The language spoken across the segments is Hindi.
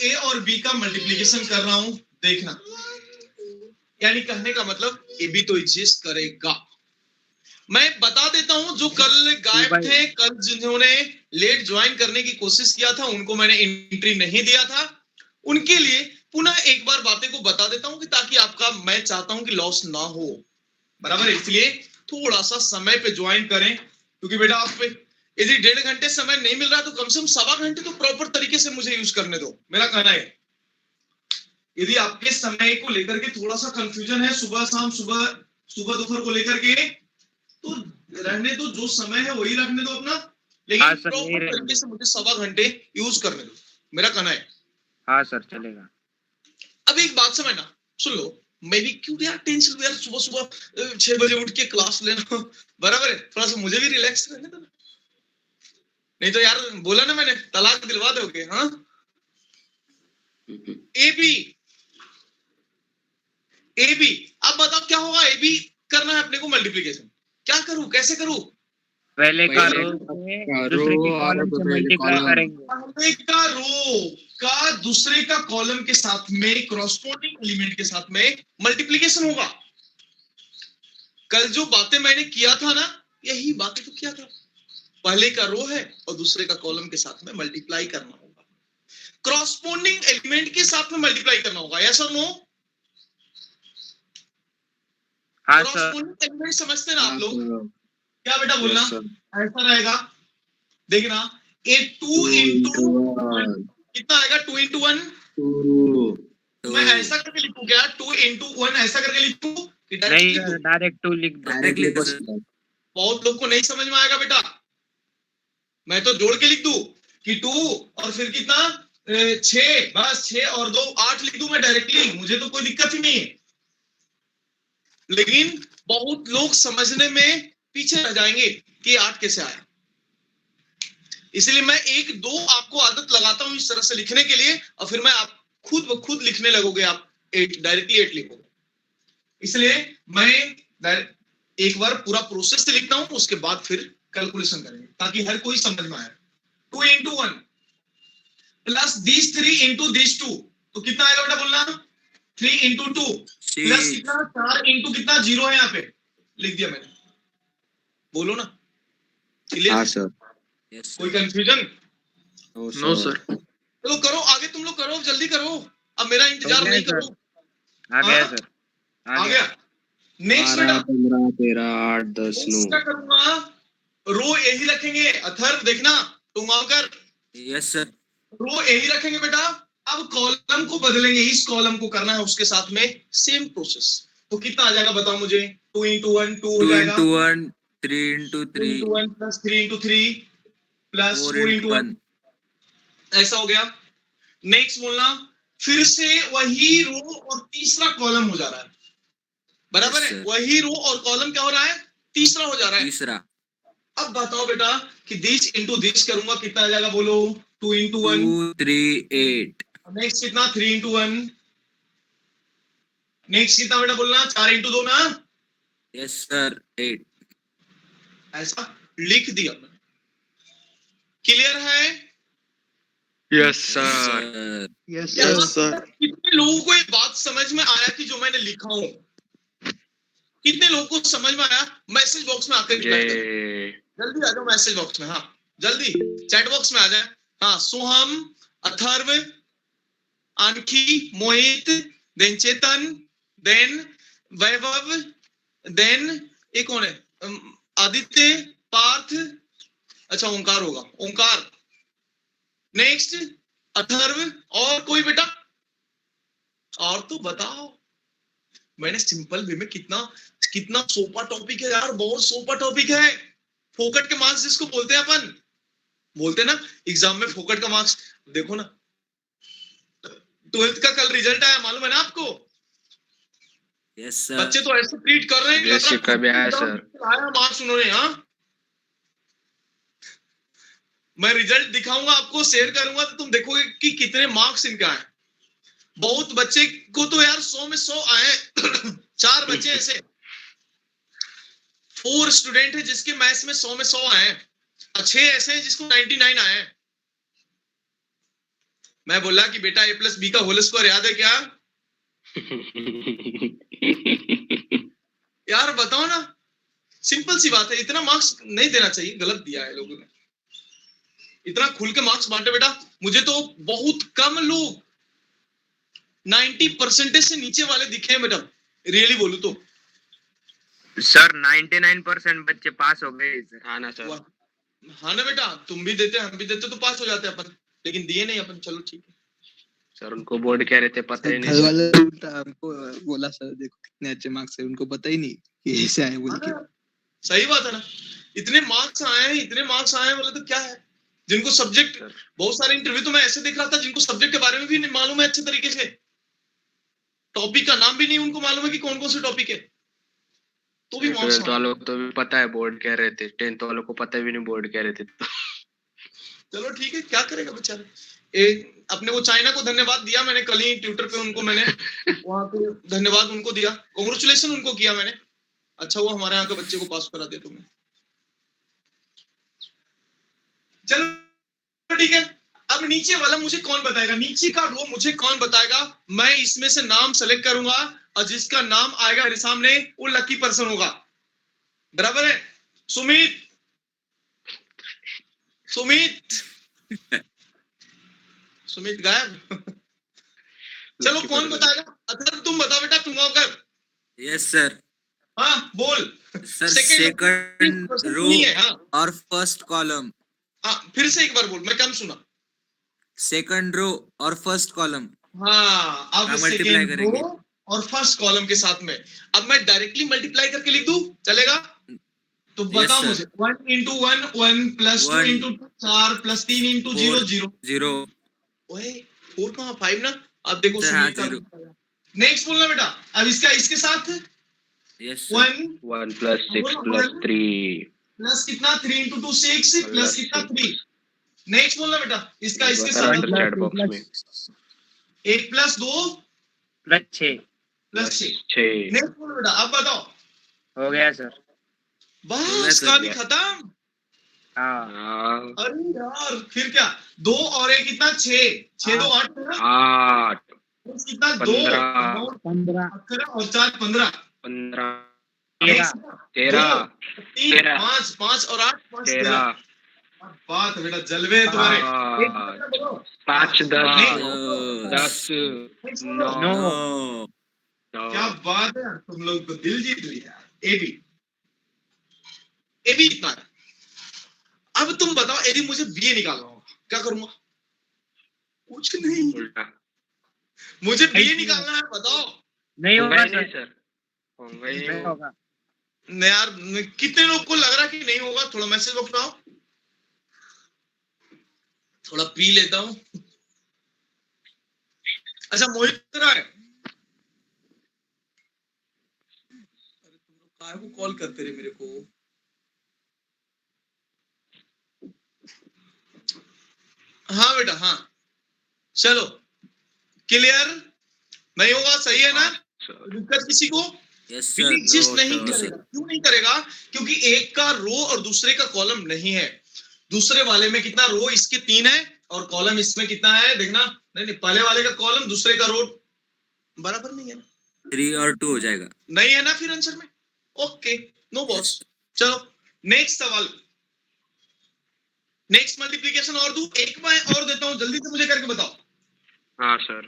ए और बी का मल्टीप्लीकेशन कर रहा हूं, देखना, यानी कहने का मतलब ए बी तो एग्जिस्ट करेगा। मैं बता देता हूं, जो कल गायब थे, कल जिन्होंने लेट ज्वाइन करने की कोशिश किया था, उनको मैंने एंट्री नहीं दिया था, उनके लिए पुनः एक बार बातें को बता देता हूं कि ताकि आपका, मैं चाहता हूं कि लॉस ना हो, बराबर। इसलिए थोड़ा सा समय पे ज्वाइन करें, क्योंकि बेटा आप पे यदि 1.5 घंटे समय नहीं मिल रहा तो कम से कम 1.25 घंटे तो प्रॉपर तरीके से मुझे यूज करने दो, मेरा कहना है। यदि आपके समय को लेकर के थोड़ा सा कंफ्यूजन है, सुबह शाम, सुबह दोपहर को लेकर के, तो रहने दो, जो समय है वही रखने दो अपना, लेकिन प्रॉपर तरीके से मुझे 1.25 घंटे यूज करने दो, मेरा कहना है। हाँ सर, चलेगा। अब एक बात समझना, सुन लो, मैं भी क्यों यार टेंशन यार, सुबह सुबह 6 बजे उठ के क्लास लेना, बराबर है, थोड़ा सा मुझे भी रिलैक्स रहने दो, नहीं तो यार बोला ना मैंने, तलाक दिलवा दोगे। हाँ, ए बी, अब बताओ क्या होगा, ए बी करना है अपने को मल्टीप्लीकेशन, क्या करूं, कैसे करूं? पहले का रो दूसरे के कॉलम से मल्टीप्लाई करेंगे, पहले का रो का दूसरे का कॉलम के साथ में, कॉरस्पॉन्डिंग एलिमेंट के साथ में मल्टीप्लीकेशन होगा। कल जो बातें मैंने किया था ना, यही बातें तो किया था, पहले का रो है और दूसरे का कॉलम के साथ में मल्टीप्लाई करना होगा, कॉरस्पॉन्डिंग एलिमेंट के साथ में मल्टीप्लाई करना होगा, यस और नो? कॉरस्पॉन्डिंग एलिमेंट समझते ना आप लोग? क्या बेटा बोलना, ऐसा रहेगा, देखना, ए 2 इंटू कितना आएगा, 2 इंटू 1, मैं ऐसा करके लिखूं क्या, 2 इंटू 1 ऐसा करके लिखूं कि डायरेक्ट 2 लिख दो। बहुत लोग को नहीं समझ में आएगा बेटा, मैं तो जोड़ के लिख दूं कि 2 और फिर कितना 6, बस 6 और 2 8 लिख दूं मैं डायरेक्टली, मुझे तो कोई दिक्कत ही नहीं है। लेकिन बहुत लोग समझने में पीछे रह जाएंगे कि 8 कैसे आया, इसलिए मैं 1 2 आपको आदत लगाता हूं इस तरह से लिखने के लिए, और फिर मैं आप खुद ब खुद लिखने लगोगे, आप 8 डायरेक्टली 8 लिखोगे। इसलिए मैं एक बार पूरा प्रोसेस से लिखता हूं, उसके बाद फिर कैलकुलेशन करेंगे ताकि हर कोई समझ में आए। 2 into 1 plus this 3 into this 2, तो कितना आएगा बेटा बोलना, 3 इंटू 2 प्लस कितना 4 इंटू कितना 0 है, यहाँ पे लिख दिया मैंने, बोलो ना, क्लियर? हाँ सर, कोई कंफ्यूजन? No sir. चलो करो आगे, तुम लोग करो, जल्दी करो, अब मेरा इंतजार नहीं करो। आ गया सर, आ गया। नेक्स्ट 12, 15, 13, 8, 10, 9 क्या करूंगा, रो यही रखेंगे, अथर्व देखना, तुम आकर, यस सर, रो यही रखेंगे बेटा। अब कॉलम को बदलेंगे, इस कॉलम को करना है उसके साथ में सेम प्रोसेस, तो कितना आ जाएगा बताओ मुझे, 2 इंटू 1 2 हो जाएगा, 2 into 1 3 into 3 into 1 plus 3 into 3 plus 4 into 1, ऐसा हो गया। नेक्स्ट बोलना, फिर से वही रो और तीसरा कॉलम हो जा रहा है, बराबर है, वही रो और कॉलम क्या हो रहा है, तीसरा हो जा रहा है, तीसरा। अब बताओ बेटा कि दिस इंटू दिस करूंगा कितना आ जाएगा, बोलो 2 इंटू 1 2 3 8, नेक्स्ट कितना 3 इंटू 1, नेक्स्ट कितना बेटा बोलना 4 इंटू 2 ना, यस सर 8, ऐसा लिख दिया मैंने, क्लियर है? Yes sir, yes sir. कितने लोगों को ये बात समझ में आया कि जो मैंने लिखा हूं, कितने लोगों को समझ में आया? मैसेज बॉक्स में आकर रिप्लाई करो, जल्दी आ जाओ मैसेज बॉक्स में, हाँ जल्दी चैट बॉक्स में आ जाए। हाँ, सोहम, अथर्व, आनकी, मोहित, देन चेतन, देन वैभव, देन एक कौन है, आदित्य, पार्थ, अच्छा ओंकार होगा, ओंकार, नेक्स्ट अथर्व, और कोई बेटा, और तो बताओ। मैंने सिंपल वे में कितना सोपा टॉपिक है यार, बहुत सोपा टॉपिक है, फोकट के मार्क्स जिसको बोलते हैं अपन, बोलते हैं ना एग्जाम में फोकट का मार्क्स, देखो ना 12th का कल रिजल्ट आया, मालूम है ना आपको? यस सर, बच्चे तो ऐसे ट्रीट कर रहे हैं जैसे कभी आया सर, आया मार्क्स उन्होंने। हाँ, मैं रिजल्ट दिखाऊंगा आपको, शेयर करूंगा, तो तुम देखोगे कि कितने मार्क्स इनका है। बहुत बच्चे को तो यार 100 में 100 आए 4 बच्चे ऐसे, 4 स्टूडेंट है जिसके मैथ्स में 100 में 100 आए, 6 ऐसे हैं जिसको 99 आए। मैं बोला कि बेटा a प्लस बी का होल स्क्वायर याद है क्या? यार बताओ ना, सिंपल सी बात है। इतना मार्क्स नहीं देना चाहिए, गलत दिया है लोगों ने। इतना खुल के मार्क्स बांटे बेटा। मुझे तो बहुत कम लोग 90% से नीचे वाले दिखे हैं मैडम, रियली बोलूं तो। सर 99% बच्चे पास हो गए सर। हाँ ना सर। हाँ ना बेटा, तुम भी देते हम भी देते तो पास हो जाते अपन, लेकिन दिए नहीं अपन। चलो ठीक है सर उनको बोर्ड कह रहे थे, पता ही घर नहीं सर। वाले उल्टा हमको बोला सर देखो कितने अच्छे मार्क्स है, उनको पता ही नहीं कि ऐसे आए बोल के। हाँ, सही बात है ना। इतने मार्क्स आए हैं, इतने मार्क्स आए हैं, बोले तो क्या है। जिनको सब्जेक्ट, सर बहुत सारे इंटरव्यू तो मैं ऐसे देख रहा था जिनको सब्जेक्ट के बारे में भी नहीं मालूम है अच्छे तरीके से, टॉपिक का नाम भी नहीं उनको मालूम है कि कौन कौन से टॉपिक है, तो भी मार्क्स 12th वालों को तो भी पता है बोर्ड कह रहे थे, 10th वालों को पता भी नहीं बोर्ड कह रहे थे। चलो ठीक है, क्या करेगा बेचारे। अपने वो चाइना को धन्यवाद दिया मैंने कल ही ट्विटर पे, उनको मैंने वहां पे धन्यवाद उनको दिया, कांग्रेचुलेशन उनको किया मैंने। अच्छा हुआ हमारे यहाँ के बच्चे को पास करा दिया तुमने। चलो ठीक है, अब नीचे वाला मुझे कौन बताएगा, नीचे का रो मुझे कौन बताएगा। मैं इसमें से नाम सेलेक्ट करूंगा और जिसका नाम आएगा मेरे सामने वो लकी पर्सन होगा। बराबर है? सुमित, सुमित सुमित गायब। चलो कौन बताएगा? अथर्व तुम बता बेटा, तुम कर। Yes sir. हाँ बोल। सर सेकंड रो नहीं है। हाँ और फर्स्ट कॉलम। हाँ, फिर से एक बार बोल, मैं कम सुना। सेकंड रो और फर्स्ट कॉलम। हाँ, अब मल्टीप्लाई सेकंड करेंगे रो और फर्स्ट कॉलम के साथ में अब मैं डायरेक्टली मल्टीप्लाई करके लिख दूं, चलेगा? तो बताओ मुझे। 1 into 1 1 plus 2 into 2 4 plus 3 into 0 0 0। ओए 4 कहाँ 5 ना। अब देखो सर, हाँ, सुमित का नेक्स्ट बोलना बेटा। अब इसका इसके साथ यस 1 1 प्लस 6 प्लस 3 प्लस कितना 3 इंटू 2 6 प्लस कितना 3। नेक्स्ट बोलना बेटा, इसका इसके बता साथ सर चैट बॉक्स में। 1 प्लस 2 प्लस 6 प्लस 6। 6 नेक्स्ट बोलो बेटा, अब बताओ। हो गया सर। बस कहानी खत्म। हाँ हाँ अरे यार फिर क्या, 2 और 1 कितना 6 6 2 8 8 कितना 2 15 18 और 4 15 15 13 13 3 5 5 और 8 5 13। बात है बेटा, जलवे हैं तुम्हारे। 5 10 Next 9 9 क्या बात है यार, तुम लोग तो दिल जीत लिया। एबी एबी इतना है। अब तुम बताओ, यदि मुझे बीए निकालना होगा क्या करूंगा? कुछ नहीं, उल्टा मुझे बीए निकालना है, बताओ। नहीं होगा नहीं सर। सर, होगा ही नहीं नहीं। होगा। नहीं यार, कितने लोग को लग रहा है कि नहीं होगा? थोड़ा मैसेज बॉक्स में आओ, थोड़ा पी लेता हूँ। अच्छा मोहित रहा है। अरे तुम लोग काहे को कॉल करते रहे मेरे को? हाँ बेटा हाँ, चलो क्लियर। नहीं होगा, सही है ना? दिक्कत किसी को? बीए एग्जिस्ट नहीं करेगा। क्यों नहीं करेगा? क्योंकि एक का रो और दूसरे का कॉलम नहीं है। दूसरे वाले में कितना रो, इसके 3 है और कॉलम इसमें कितना है देखना। नहीं नहीं, पहले वाले का कॉलम दूसरे का रो बराबर नहीं है ना, 3 और 2 हो जाएगा। नहीं है ना फिर आंसर में। Okay no boss. चलो नेक्स्ट सवाल, नेक्स्ट मल्टीप्लिकेशन और दूं? एक मैं और देता हूं, जल्दी से मुझे करके बताओ। हाँ सर।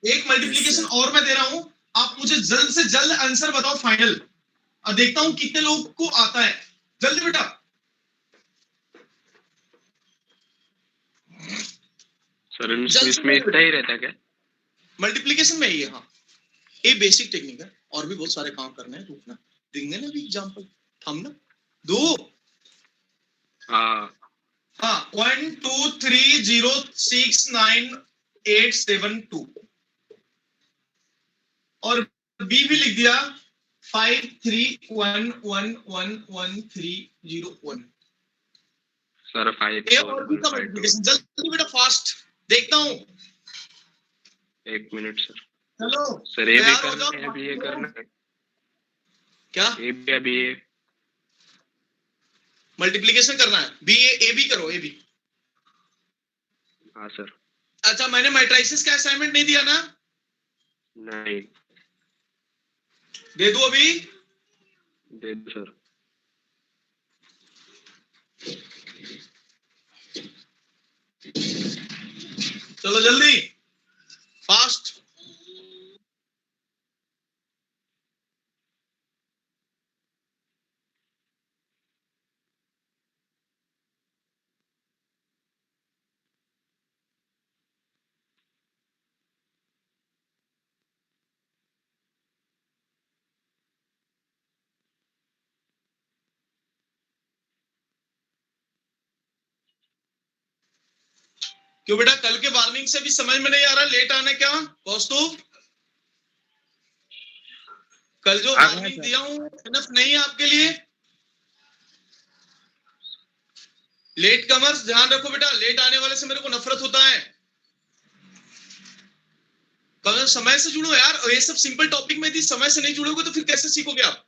एक मल्टीप्लिकेशन और मैं दे रहा हूं, आप मुझे जल्द से जल्द आंसर बताओ फाइनल, और देखता हूं कितने लोगों को आता है। जल्दी बेटा। सर इसमें इतना ही रहता है क्या? मल्टीप्लिकेशन में ही है हाँ, ये बेसिक टेक्निक है, और भी बहुत सारे काम करने हैं, रुकना देंगे ना भी एग्जांपल। थंबना दो। हाँ हाँ 1 2 3 0 6 9 8 7 2 और बी भी लिख दिया 5 3 1 1 1 1 3 0 1। सर 5 ए और बी का मल्टीप्लिकेशन जल्दी बेटा, फास्ट देखता हूं। 1 मिनट सर। चलो सर ये भी तैयार हो करना है, जाओ। अभी ये करना है क्या ये भी अभी ये। मल्टीप्लिकेशन करना है? बी ए बी करो, ए बी। हाँ सर। अच्छा, मैंने मैट्रिसेस का असाइनमेंट नहीं दिया ना? नहीं दे दूं अभी? दे दो सर। चलो जल्दी, फास्ट। क्यों बेटा, कल के वार्निंग से भी समझ में नहीं आ रहा लेट आने क्या? कौस्तुभ, कल जो आ गया वार्निंग सर। दिया हूँ इनफ नहीं है आपके लिए? लेट कमर्स ध्यान रखो बेटा, लेट आने वाले से मेरे को नफरत होता है। कल समय से जुड़ो यार, और ये सब सिंपल टॉपिक में यदि समय से नहीं जुड़ोगे तो फिर कैसे सीखोगे आप?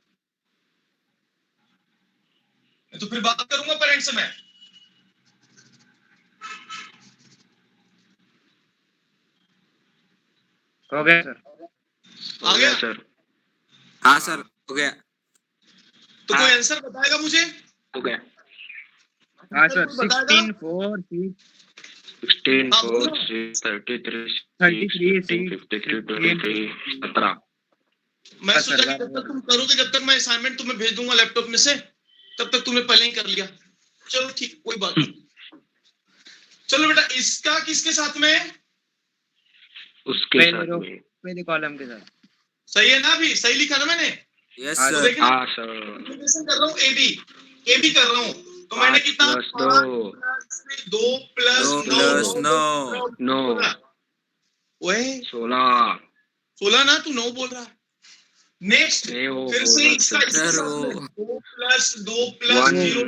तो फिर बात करूंगा पेरेंट्स से मैं। हो गया सर। आ गया सर। हाँ सर हो गया। तो कोई आंसर बताएगा मुझे? हो गया। हाँ आंसर सर, कोई बताएगा? 16 4 6 16 हाँ, 4 बोलो। 6 33 33 16 6 53 23 17। मैं हाँ सोचा सर, कि जब तक तुम करोगे, जब तक मैं असाइनमेंट तुम्हें भेज दूंगा लैपटॉप में से, तब तक तुमने पहले ही कर लिया। चलो ठीक, कोई बात नहीं। चलो बेटा, इसका किसके साथ में है? उसके पहले साथ रो में। पहले कॉलम के साथ। सही है ना? अभी सही लिखा ना मैंने? यस हाँ तो सर। देखना, हाँ सर। मल्टीप्लिकेशन कर रहा हूँ, एबी कर रहा हूँ, तो मैंने 5 कितना? प्लस 2 2 प्लस 2 9 प्लस 9 9 ओए 16 16 ना, तू 9 बोल रहा है। नेक्स्ट, नहीं वो फिर से बोला इसका सर। इसके सर, साथ वो में 2 प्लस 1 0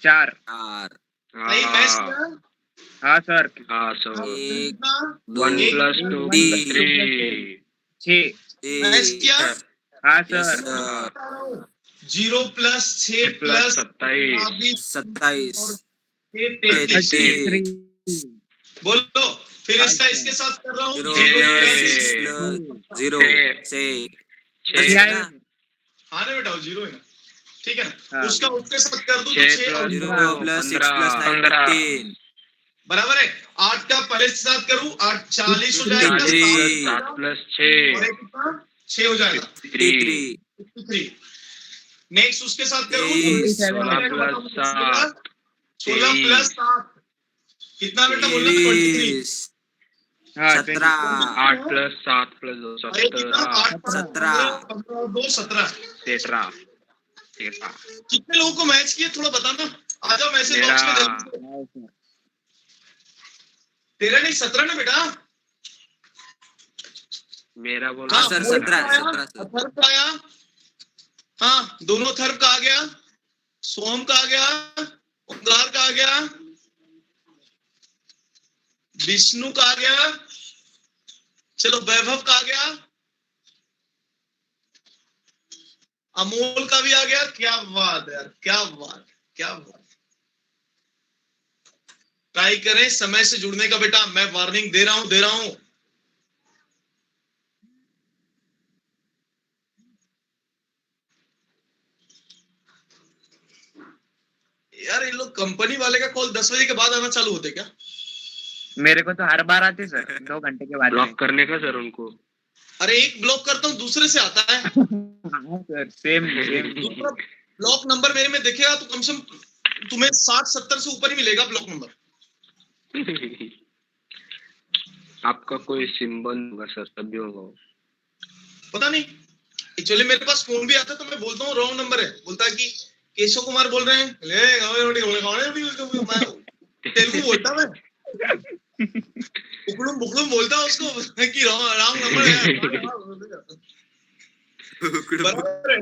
4। 4 नहीं मैच किया? हाँ सर, हाँ सर। हाँ, फिर 1 कितना? 1 2 प्लस 2 1 3 6। मैच किया? हाँ yes sir. Sir. 0 plus 6 plus plus 27 27 और 33। 33 बोलो, फिर हाँ इसका सर। इसके साथ कर रहा हूँ 0 0 प्लस प्लस 0 से 6 क्या ना। है? हाँ ना बेटा, वो 0 है ना, ठीक है ना? हाँ। उसका उसके साथ कर दूं तो 6 6 और प्लस 0 2 प्लस 6 15 प्लस 9 15 बराबर है। 8 का पहले के साथ करूं, 8 40 हो जाएगा, 53 7 प्लस 6 और एक कितना? 6 हो जाएगा, 53 53। नेक्स्ट उसके साथ करूं तो 23 16 प्लस 7 16 प्लस 7 कितना बेटा बोलना? 23। 23 हाँ 17 8 प्लस 7 प्लस 2 और ये कितना? 8 17 15 और 2 17। 13 कितने लोगों को मैच किए थोड़ा बताना, आ जाओ मैसेज मेरा बॉक्स में जल्दी से। तेरा नहीं 17 ना बेटा? मेरा बोल हाँ हाँ, सर, मोहित 17 का आया, 17 सर। अथर्व का आया, हाँ दोनों अथर्व का आ गया, सोम का आ गया, ओंकार का आ गया, विष्णु का आ गया, चलो वैभव का आ गया, अमोल का भी आ गया। क्या बात है यार, क्या बात, क्या बात। ट्राई करें समय से जुड़ने का बेटा, मैं वार्निंग दे रहा हूं। यार ये लोग कंपनी वाले का कॉल 10 बजे के बाद आना चालू होते क्या? मेरे को तो हर बार आते सर 2 घंटे के बाद में। ब्लॉक करने का सर उनको। अरे एक ब्लॉक करता हूँ, दूसरे से आता है। हाँ सर, सेम दूसरा ब्लॉक नंबर मेरे में दिखेगा तो कम से कम तुम्हें 60-70 से ऊपर ही मिलेगा ब्लॉक नंबर। आपका कोई सिंबल होगा सर, तभी होगा। पता नहीं, एक्चुअली मेरे पास फोन भी आता है तो मैं बोलता हूँ रॉन्ग नंबर है, बोलता है कि केशव कुमार बोल रहे हैं, मैं तेलुगु बोलता, मैं उकड़ुम बुकड़ुम बोलता उसको कि रॉन्ग नंबर है। बराबर है।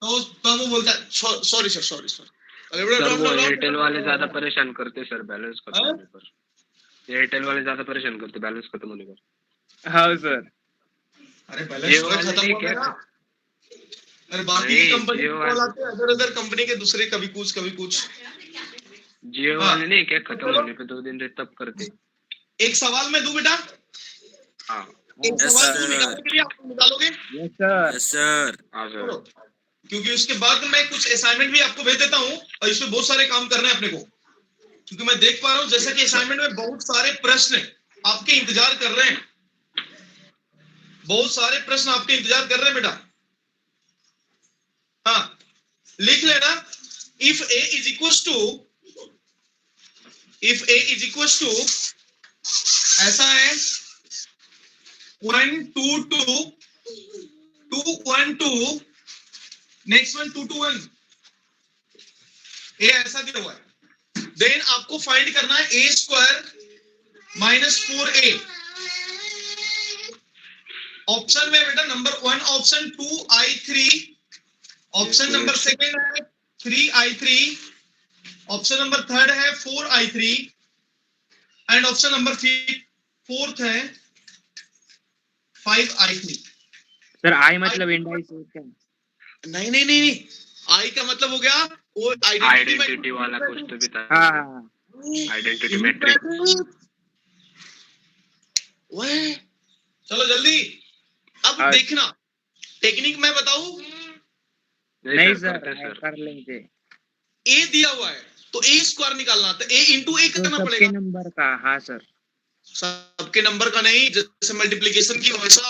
तो वो बोलता है sorry sir, sorry sir. Sir वो एयरटेल वाले ज्यादा परेशान करते सर, बैलेंस खत्म हाँ? होने पर। एयरटेल वाले ज्यादा परेशान करते बैलेंस खत्म होने पर। हाँ सर। अरे बैलेंस खत्म हो गया। अरे बाकी की कंपनी के कॉल आते हैं, अदर कंपनी के दूसरे, कभी कुछ जियो हाँ। वाले नहीं क्या खत्म होने पे 2 दिन रहे तब करते। एक सवाल मैं दूं बेटा, हाँ एक Yes, सवाल sir. दूं, निकालने के लिए आप निकालोगे? Yes sir. Yes sir. हाँ सर। चलो, क्योंकि उसके बाद मैं कुछ असाइनमेंट भी आपको भेज देता हूँ और इसमें बहुत सारे काम करने हैं अपने को, क्योंकि मैं देख पा रहा हूँ जैसा कि असाइनमेंट में बहुत सारे प्रश्न आपके इंतजार कर रहे हैं, बहुत सारे प्रश्न आपके इंतजार कर रहे हैं बेटा। हाँ, लिख लेना, if a is equal to, if a is equal to ऐसा है 122 212 नेक्स्ट वन 221, ये ऐसा दिया हुआ है। देन आपको फाइंड करना है a square minus 4a। Option में बेटा number 1 option 2i3, option number second है 3i3, ऑप्शन नंबर थर्ड है 4i3 and option number fourth है 5i3। सर आई मतलब इंडाइस क्या? नहीं नहीं नहीं, आई का मतलब हो गया वो आइडेंटिटी वाला कुछ तो भी था। हाँ आइडेंटिटी मैट्रिक। ओए, चलो जल्दी अब हाँ। देखना, टेक्निक मैं बताऊं। नहीं सर करते सर। कर लेंगे। ए दिया हुआ है तो ए स्क्वायर निकालना, तो ए इंटू ए तो करना सबके पड़ेगा। नंबर का। हाँ सर। सबके नंबर का नहीं, जैसे मल्टीप्लिकेशन की वैसा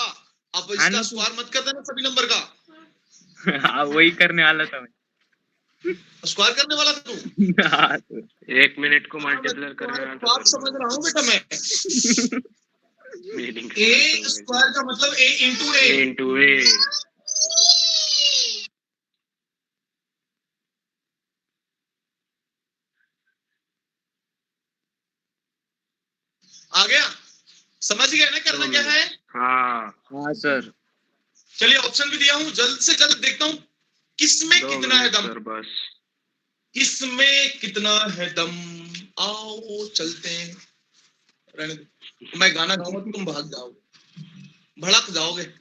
आप हाँ इसका ना, स्क्वायर मत कर देना सभी नंबर का। हाँ वही करने वाला था स्क्वायर करने वाला था तू? मैं। हाँ सर। 1 मिनट को मल्टीप्लाई करने वाला बात समझ रहा हूँ बेटा मैं। मीनिंग ए स्क्वायर का मतलब ए इंटू ए। इनटू ए। आ गया, समझ गया ना करना क्या है? हाँ हाँ सर। चलिए ऑप्शन भी दिया हूँ, जल्द से जल्द देखता हूँ किसमें 2 कितना है मिनट दम, सर बस। किसमें कितना है दम। आओ चलते हैं, रहने दो। मैं गाना गाऊंगा तो तुम भाग जाओगे, भड़क जाओगे।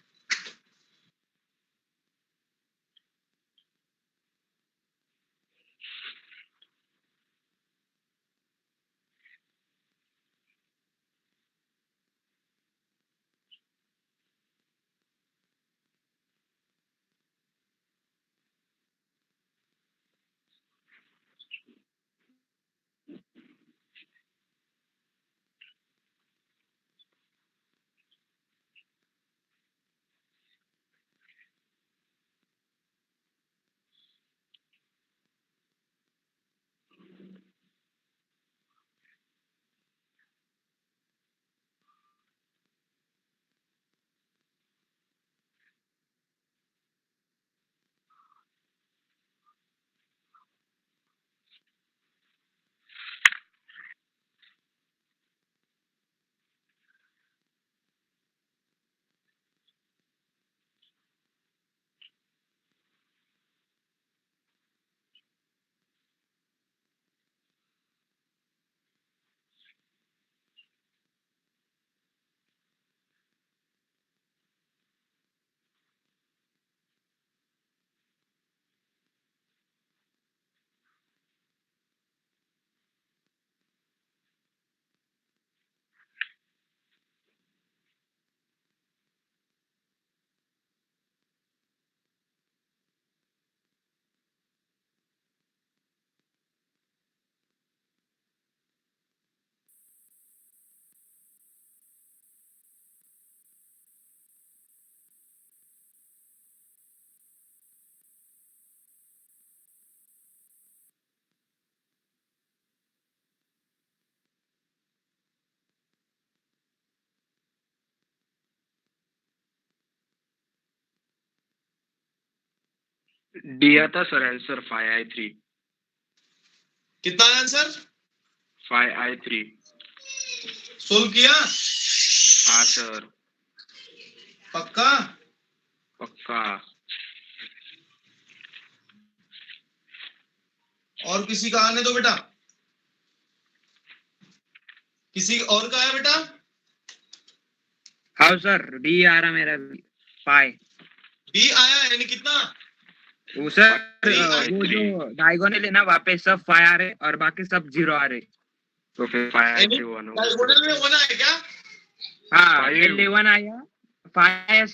डी आता सर आंसर 5i3। कितना आंसर? 5i3। सोल्व किया? हाँ सर पक्का? पक्का। और किसी का आने दो बेटा, किसी और का है बेटा? हाँ सर डी आ रहा मेरा पाई। डी आया यानी कितना? वो सर I3, वो जो डायगोनल है ना वहाँ पे सब 5 आ रहे और बाकी सब 0 आ रहे। तो फिर 5 यानी I3 1 होगा। डायगोनल में 1 है क्या? हाँ 5 L11 आया 5 आया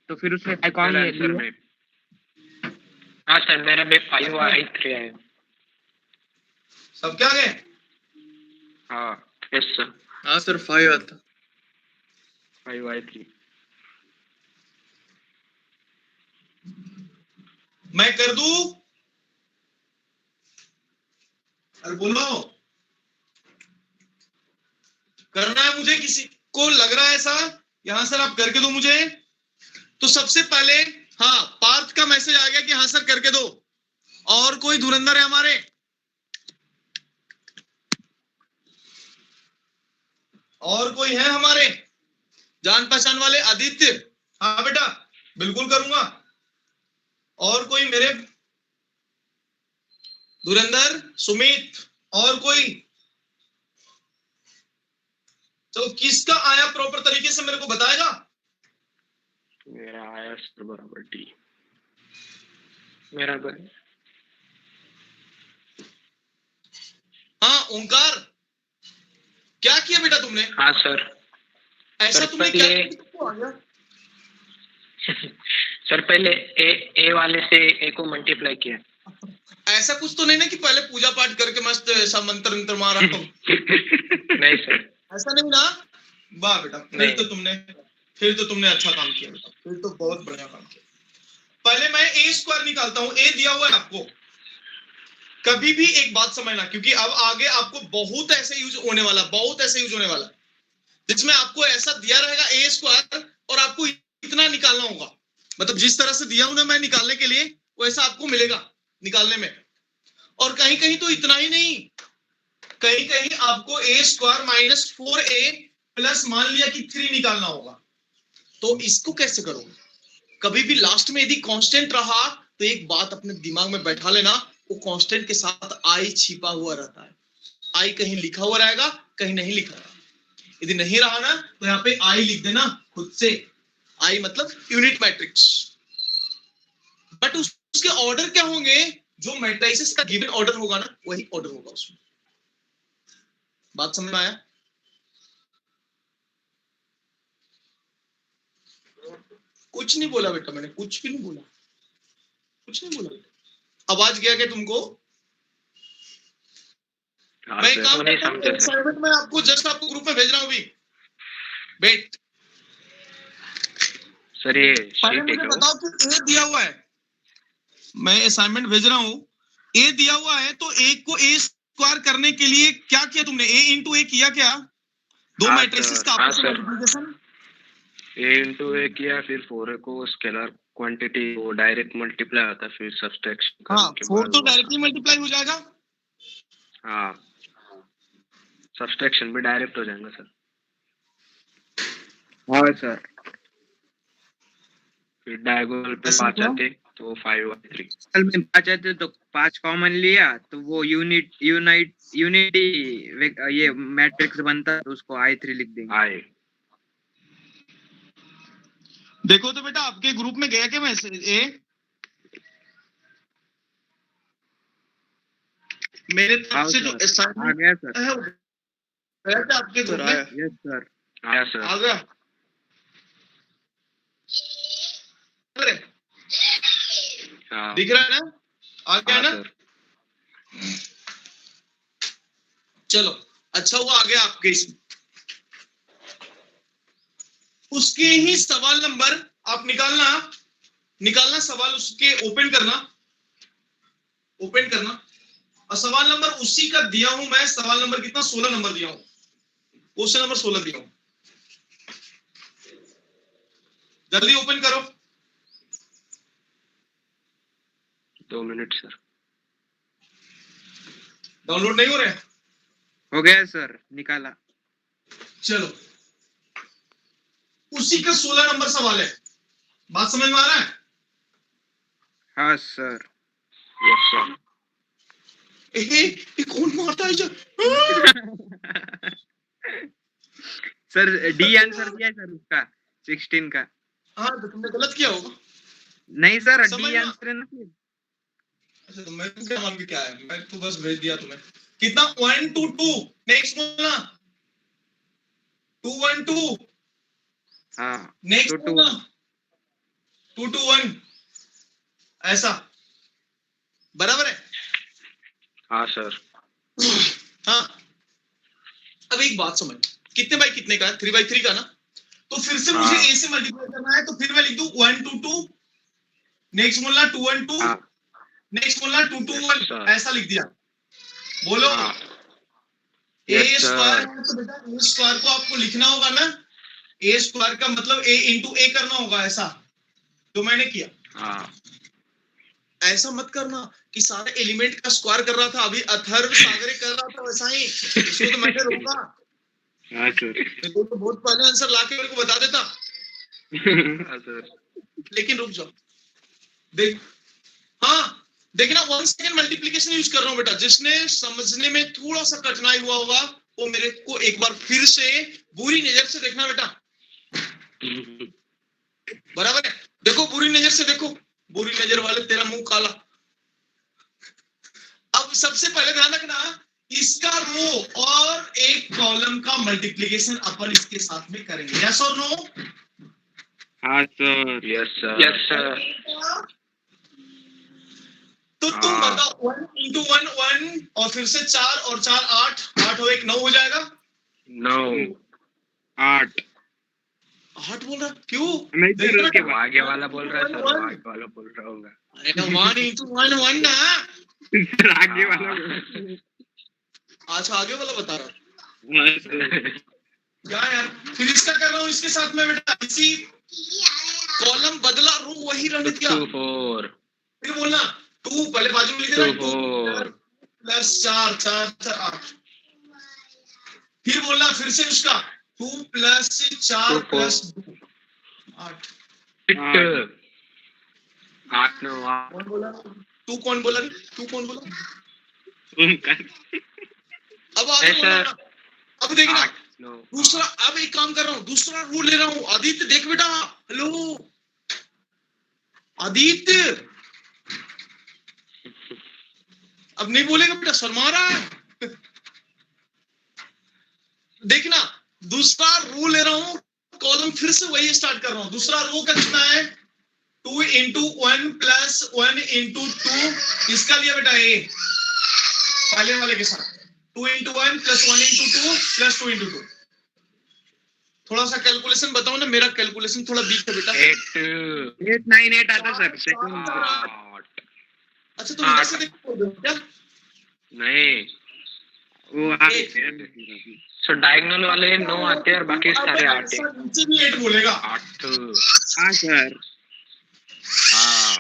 तो फिर उसमें कौन ले आंसर लिया? में हाँ सर मेरा भी 5 I3 है। सब क्या गए? हाँ यस सर। हाँ सर 5 आता। 5 I3 मैं कर दूं? अरे बोलो, करना है मुझे? किसी को लग रहा है ऐसा? यहां सर आप करके दो मुझे। तो सबसे पहले हाँ पार्थ का मैसेज आ गया कि हाँ सर करके दो। और कोई धुरंधर है हमारे? और कोई है हमारे जान पहचान वाले? आदित्य, हाँ बेटा बिल्कुल करूंगा। और कोई मेरे धुरंधर, सुमित, और कोई? तो किसका आया प्रॉपर तरीके से मेरे को बताएगा? मेरा आया सर बराबर डी। मेरा भी। हाँ ओंकार, क्या किया बेटा तुमने? हाँ सर। ऐसा सर, तुमने क्या पहले- किया? आ गया? सर पहले ए वाले से ए को मल्टीप्लाई किया। ऐसा कुछ तो नहीं ना कि पहले पूजा पाठ करके मस्त ऐसा मंत्र मंत्र मारा हो? नहीं सर। ऐसा नहीं ना? वाह बेटा, नहीं। फिर तो तुमने अच्छा काम किया बेटा, फिर तो बहुत बढ़िया काम किया। पहले मैं ए स्क्वायर निकालता हूं। ए दिया हुआ है आपको। कभी भी एक बात समझना, क्योंकि अब आगे आपको बहुत ऐसे यूज होने वाला जिसमें आपको ऐसा दिया रहेगा ए स्क्वायर और आपको इतना निकालना होगा। मतलब जिस तरह से दिया हूं ना मैं निकालने के लिए, वैसा आपको मिलेगा निकालने में। और कहीं कहीं तो इतना ही नहीं, कहीं कहीं आपको ए स्क्वायर माइनस 4a प्लस मान लिया कि 3 निकालना होगा। तो इसको कैसे करोगे? कभी भी लास्ट में यदि कांस्टेंट रहा तो एक बात अपने दिमाग में बैठा लेना, वो कांस्टेंट के साथ आई छिपा हुआ रहता है। आई कहीं लिखा हुआ रहेगा, कहीं नहीं लिखा रहेगा। यदि नहीं रहा ना तो यहाँ पे आई लिख देना खुद से। आई मतलब यूनिट मैट्रिक्स। बट उसके ऑर्डर क्या होंगे? जो मैट्रिसेस का गिवन ऑर्डर होगा ना वही ऑर्डर होगा उसमें। बात समझ में आया? कुछ नहीं बोला बेटा, मैंने कुछ भी नहीं बोला, कुछ नहीं बोला। आवाज गया क्या तुमको? हाँ मैं सर। काम नहीं करता हूँ, समझे सर। असाइनमेंट में आपको जस्ट आपको ग्रुप में भेज रहा हूँ अभी। वेट, सर ये पहले शीट है मुझे क्या वो? बताओ कि ए दिया हुआ है, मैं असाइनमेंट भेज रहा हूँ। ए दिया हुआ है तो ए को ए स्क्वायर करने के लिए क्या किया तुमने? ए इंटू ए किया क्या? दो हाँ मैट्रिसेस का सर। आपस में हाँ सर। मल्टीप्लिकेशन। ए इंटू ए किया, फिर 4a को स्केलर क्वांटिटी वो डायरेक्ट मल्टीप्लाई होता है, फिर सब्सट्रैक्शन हाँ, करने के 4 बाद तो वो डायरेक्टली मल्टीप्लाई हो जाएगा। हाँ सब्सट्रैक्शन भी डायरेक्ट हो जाएगा सर। हाँ सर। फिर डायगोनल पे ऐसा 5 क्या? आते तो 5 I3। असल में 5 आते तो 5 कॉमन लिया तो वो यूनिटी ये मैट्रिक्स बनता तो उसको I3 लिख देंगे। आए देखो तो बेटा आपके ग्रुप में गया क्या मैसेज? ए मेरे हाँ तरफ से जो सर, आ असाइनमेंट गया सर। है वो गया क्या आपके ग्रुप में? Yes sir. आया सर। आ गया? अरे, हाँ दिख रहा है ना? आ गया हाँ ना? सर। चलो अच्छा हुआ आ गया आपके इसमें। उसके ही सवाल नंबर आप निकालना सवाल उसके ओपन करना और सवाल नंबर उसी का दिया हूं मैं। सवाल नंबर कितना? 16 नंबर दिया हूं, क्वेश्चन नंबर 16 दिया हूं। जल्दी ओपन करो। 2 मिनट सर। डाउनलोड नहीं हो रहे? हो गया सर, निकाला। चलो उसी का 16 नंबर सवाल है। बात समझ में आ रहा है? हाँ सर। Yes sir. ये कौन मारता है सर डी आंसर दिया है सर उसका 16 का। हाँ तो तुमने गलत किया होगा। नहीं सर, डी समझना। आंसर है ना फिर। अच्छा तो मैं क्या मान के क्या है, मैं तो बस भेज दिया तुम्हें। कितना 1 to 2, नेक्स्ट बोलना 2 1 2, हाँ, नेक्स्ट 2 to बोलना 1। 2 to 1, ऐसा बराबर है। हाँ सर। हाँ अब एक बात समझ, कितने बाई कितने का है, 3 by 3 का ना, तो फिर से मुझे हाँ। ए से मल्टीप्लाई करना है, तो फिर मैं लिख दूं 1 to 2, नेक्स्ट बोलना 2 1 2, हाँ नेक्स्ट बोलना 2 to 1, sir. ऐसा लिख दिया। बोलो हाँ ए Yes, sir. स्क्वायर है तो बेटा ए स्क्वायर को आपको लिखना होगा ना, ए स्क्वायर का मतलब ए इंटू ए करना होगा, ऐसा तो मैंने किया। हाँ ऐसा मत करना कि सारे एलिमेंट का स्क्वायर कर रहा था, अभी अथर्व सागरे कर रहा था वैसा ही, इसको तो मैंने रोका, हाँ सर। नहीं तो बहुत पहले आंसर लाके मेरे को बता देता। हाँ सर। लेकिन रुक जाओ, देख, हाँ देखना 1 सेकंड मल्टीप्लिकेशन यूज कर रहा हूँ बेटा, जिसने समझने में थोड़ा सा कठिनाई हुआ होगा वो मेरे को एक बार फिर से बुरी नजर से देखना बेटा, बराबर है। देखो बुरी नजर से देखो, बुरी नजर वाले तेरा मुंह काला। अब सबसे पहले ध्यान रखना, इसका रो और एक कॉलम का मल्टीप्लिकेशन अपन इसके साथ में करेंगे, यस और नो? हाँ sir. Yes, sir. Yes, sir. तो तुम हाँ। बताओ 1 into 1 1 और फिर से 4 और 4 8, 8 और 1 9 हो जाएगा। No. 8 8 बोल रहा क्यों? नहीं देख सर, रहा उसके है? बाद आगे वाला बोल रहा है सर, One, आगे वाला बोल रहा होगा। अरे 1 into 1 1 ना। सर आगे हाँ। वाला। अच्छा आगे वाला बता रहा हाँ सर। क्या यार, फिर इसका कर रहा हूँ इसके साथ में बेटा, इसी कॉलम बदला, रो वही रहने दिया। 2 4 फिर बोलना 2, पहले बाजू में लिख 2 देना 2 4 प्लस 4 4 4 8, फिर बोलना फिर से उसका 2 प्लस 4 2 प्लस 8। 8 9 8 कौन बोला? तू कौन बोला? तू कौन बोला? ओमकार। अब आगे Yes, बोलना sir. ना। अब देखना 8 9 दूसरा, अब एक काम कर रहा हूँ, दूसरा रूल ले रहा हूँ। आदित्य देख बेटा, हेलो आदित्य, अब नहीं बोलेगा बेटा, शर्मा रहा है। देखना दूसरा रो ले रहा हूँ, कॉलम फिर से वही स्टार्ट कर रहा हूँ। दूसरा रो का कितना है? 2 into 1 plus 1 into 2, इसका लिया बेटा ए, पहले वाले के साथ 2 into 1 plus 1 into 2 plus 2 into 2। थोड़ा सा कैलकुलेशन बताओ ना, मेरा कैलकुलेशन थोड़ा वीक है बेटा। 8 8 9 8 आता सर सेकंड। 8 अच्छा तुम इधर से देखो क्या? नहीं वो So diagonal वाले 9 आते हैं और बाकी सारे 8 है। नीचे भी 8 बोलेगा। 8 हाँ सर। हाँ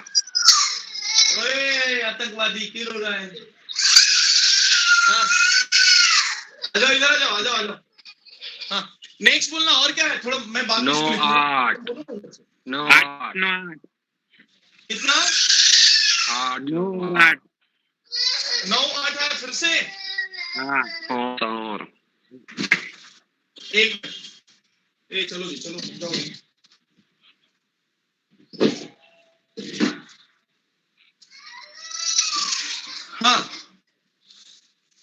ओए आतंकवादी क्यों रो रहा है? हाँ आ जाओ, इधर आ जाओ, आ जाओ, आ जाओ। हाँ नेक्स्ट बोलना, और क्या है? थोड़ा मैं बात 9 इसको लिखूंगा। 8 9 8 8 9 कितना? 8 9 9 8। 9 8 है फिर से। हाँ और एक ए चलो जी, चलो जाओ। हाँ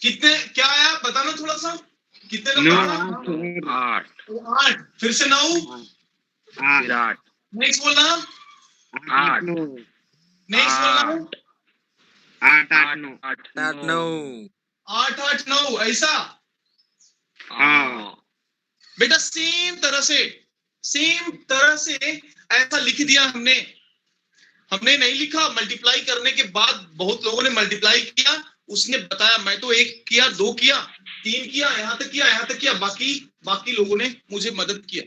कितने क्या आया बताना थोड़ा सा, कितने का 9 पढ़ा? 8 8 फिर से 9, फिर 8 नेक्स्ट बोलना, 8 9 नेक्स्ट बोलना 8 8 9। 8 9 8 8 9, ऐसा हाँ बेटा। सेम तरह से ऐसा लिख दिया हमने। हमने नहीं लिखा, मल्टीप्लाई करने के बाद बहुत लोगों ने मल्टीप्लाई किया, उसने बताया, मैं तो 1 किया 2 किया 3 किया, यहाँ तक किया, बाकी लोगों ने मुझे मदद किया।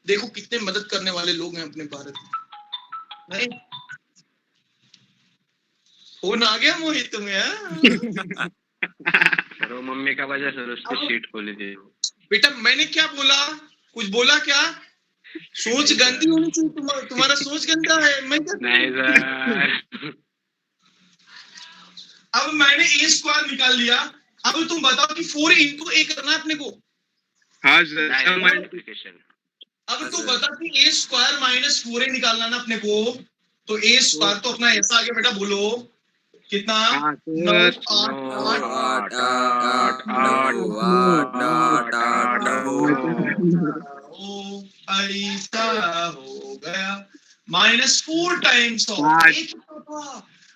देखो कितने मदद करने वाले लोग हैं अपने भारत में। नहीं फोन आ गया मोहित तुम्हें? हाँ? सर वो मम्मी का वजह से उसकी शीट खोली थी। बेटा मैंने क्या बोला, कुछ बोला क्या? सोच गंदी होनी चाहिए, तुम्हारा सोच गंदा है। मैं क्या नहीं सर अब मैंने ए स्क्वायर निकाल लिया, अब तुम बताओ कि 4 into a करना है अपने को। हाँ सर। मल्टीप्लिकेशन अब तू बता कि a स्क्वायर माइनस 4a निकालना ना अपने को, तो ए स्क्वायर तो अपना ऐसा आ गया बेटा, बोलो कितना? हाँ 9 सर 8 ऐसा हो गया -4 टाइम्स ऑफ हाँ। एक था।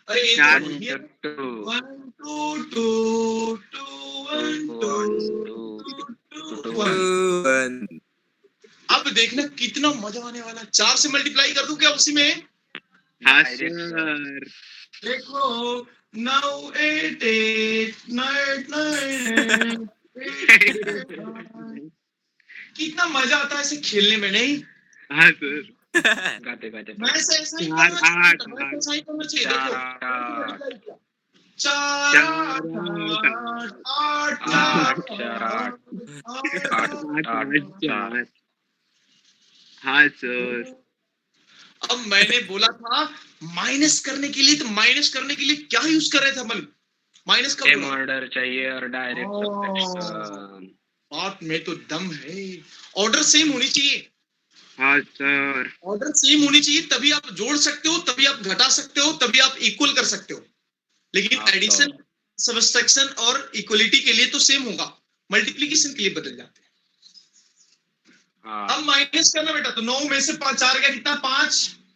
अरे एक चार। 1 2 2 2 1 2 1। अब देखना कितना मजा आने वाला। 4 से मल्टीप्लाई कर दूं क्या उसी में? हाँ सर देखो 9 8 8 9 9 कितना मजा आता है ऐसे खेलने में, नहीं? हाँ सर गाते गाते मैं ऐसा ऐसा ही चार, करना चाहिए, आठ, मैं ऐसा ही करना चाहिए। चार, देखो आठ। 4 8 आठ, 4 8 चार। हाँ सर अब मैंने बोला था माइनस करने के लिए, तो माइनस करने के लिए क्या यूज कर रहे थे अपन? माइनस का सेम बोला। ऑर्डर चाहिए और डायरेक्ट सब्ट्रैक्शन। बात में तो दम है। ऑर्डर सेम होनी चाहिए, हाँ सर ऑर्डर सेम होनी चाहिए, तभी आप जोड़ सकते हो, तभी आप घटा सकते हो, तभी आप इक्वल कर सकते हो। लेकिन हाँ, एडिशन, सबट्रैक्शन और इक्वलिटी के लिए तो सेम होगा, मल्टीप्लिकेशन के लिए बदल जाते हैं। हाँ, अब माइनस करना बेटा, तो 9 में से 5 4 गया कितना? 5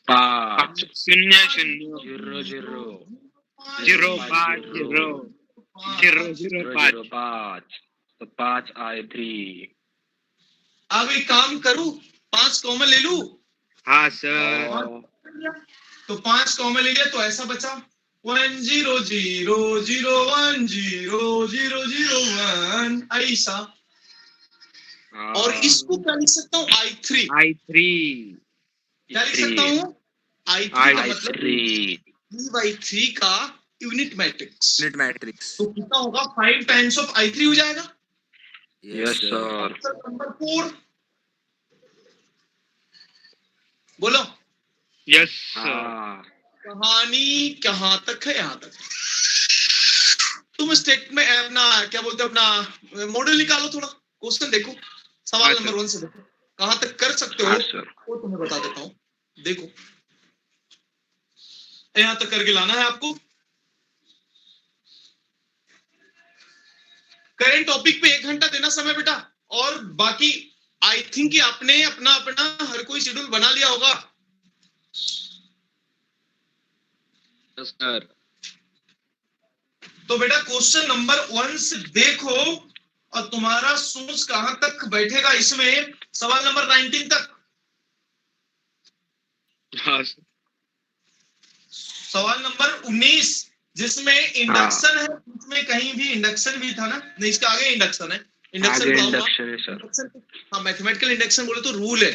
5 शून्य शून्य 0 0 जीरो पाँच जीरो जीरो जीरो 0 पाँच 0 5 तो 5 आए 3। अब एक काम करूं, 5 कॉमन ले लूं। हाँ सर तो 5 कॉमन ले लिया तो ऐसा बचा 1 0 0 0 1 0 0 0 1 ऐसा। और इसको क्या लिख सकता हूँ? I3। I3 क्या लिख सकता हूँ? I3 का मतलब I3 3/3 का यूनिट मैट्रिक्स। Unit matrix. तो कितना होगा? 5 टाइम्स ऑफ I3 हो जाएगा। Yes sir. ऑप्शन नंबर 4 बोलो। यस सर हाँ, कहानी कहाँ तक है? यहाँ तक। तुम स्टेट में अपना क्या बोलते हो, अपना मॉडल निकालो, थोड़ा क्वेश्चन देखो, सवाल हाँ, नंबर 1 से देखो कहाँ तक कर सकते हो। हाँ सर। वो तुम्हें बता देता हूँ, देखो यहाँ तक करके लाना है आपको। करेंट टॉपिक पे 1 घंटा देना समय बेटा, और बाकी आई थिंक कि आपने अपना अपना हर कोई शेड्यूल बना लिया होगा। सर तो बेटा क्वेश्चन नंबर 1 से देखो और तुम्हारा सोच कहां तक बैठेगा इसमें। सवाल नंबर 19 तक। हाँ सर सवाल नंबर 19 जिसमें इंडक्शन है, उसमें कहीं भी इंडक्शन भी था ना? नहीं, इसके आगे इंडक्शन है। इंडक्शन आगे क्या हुआ? इंडक्शन है सर। हाँ, मैथमेटिकल इंडक्शन बोले तो रूल है,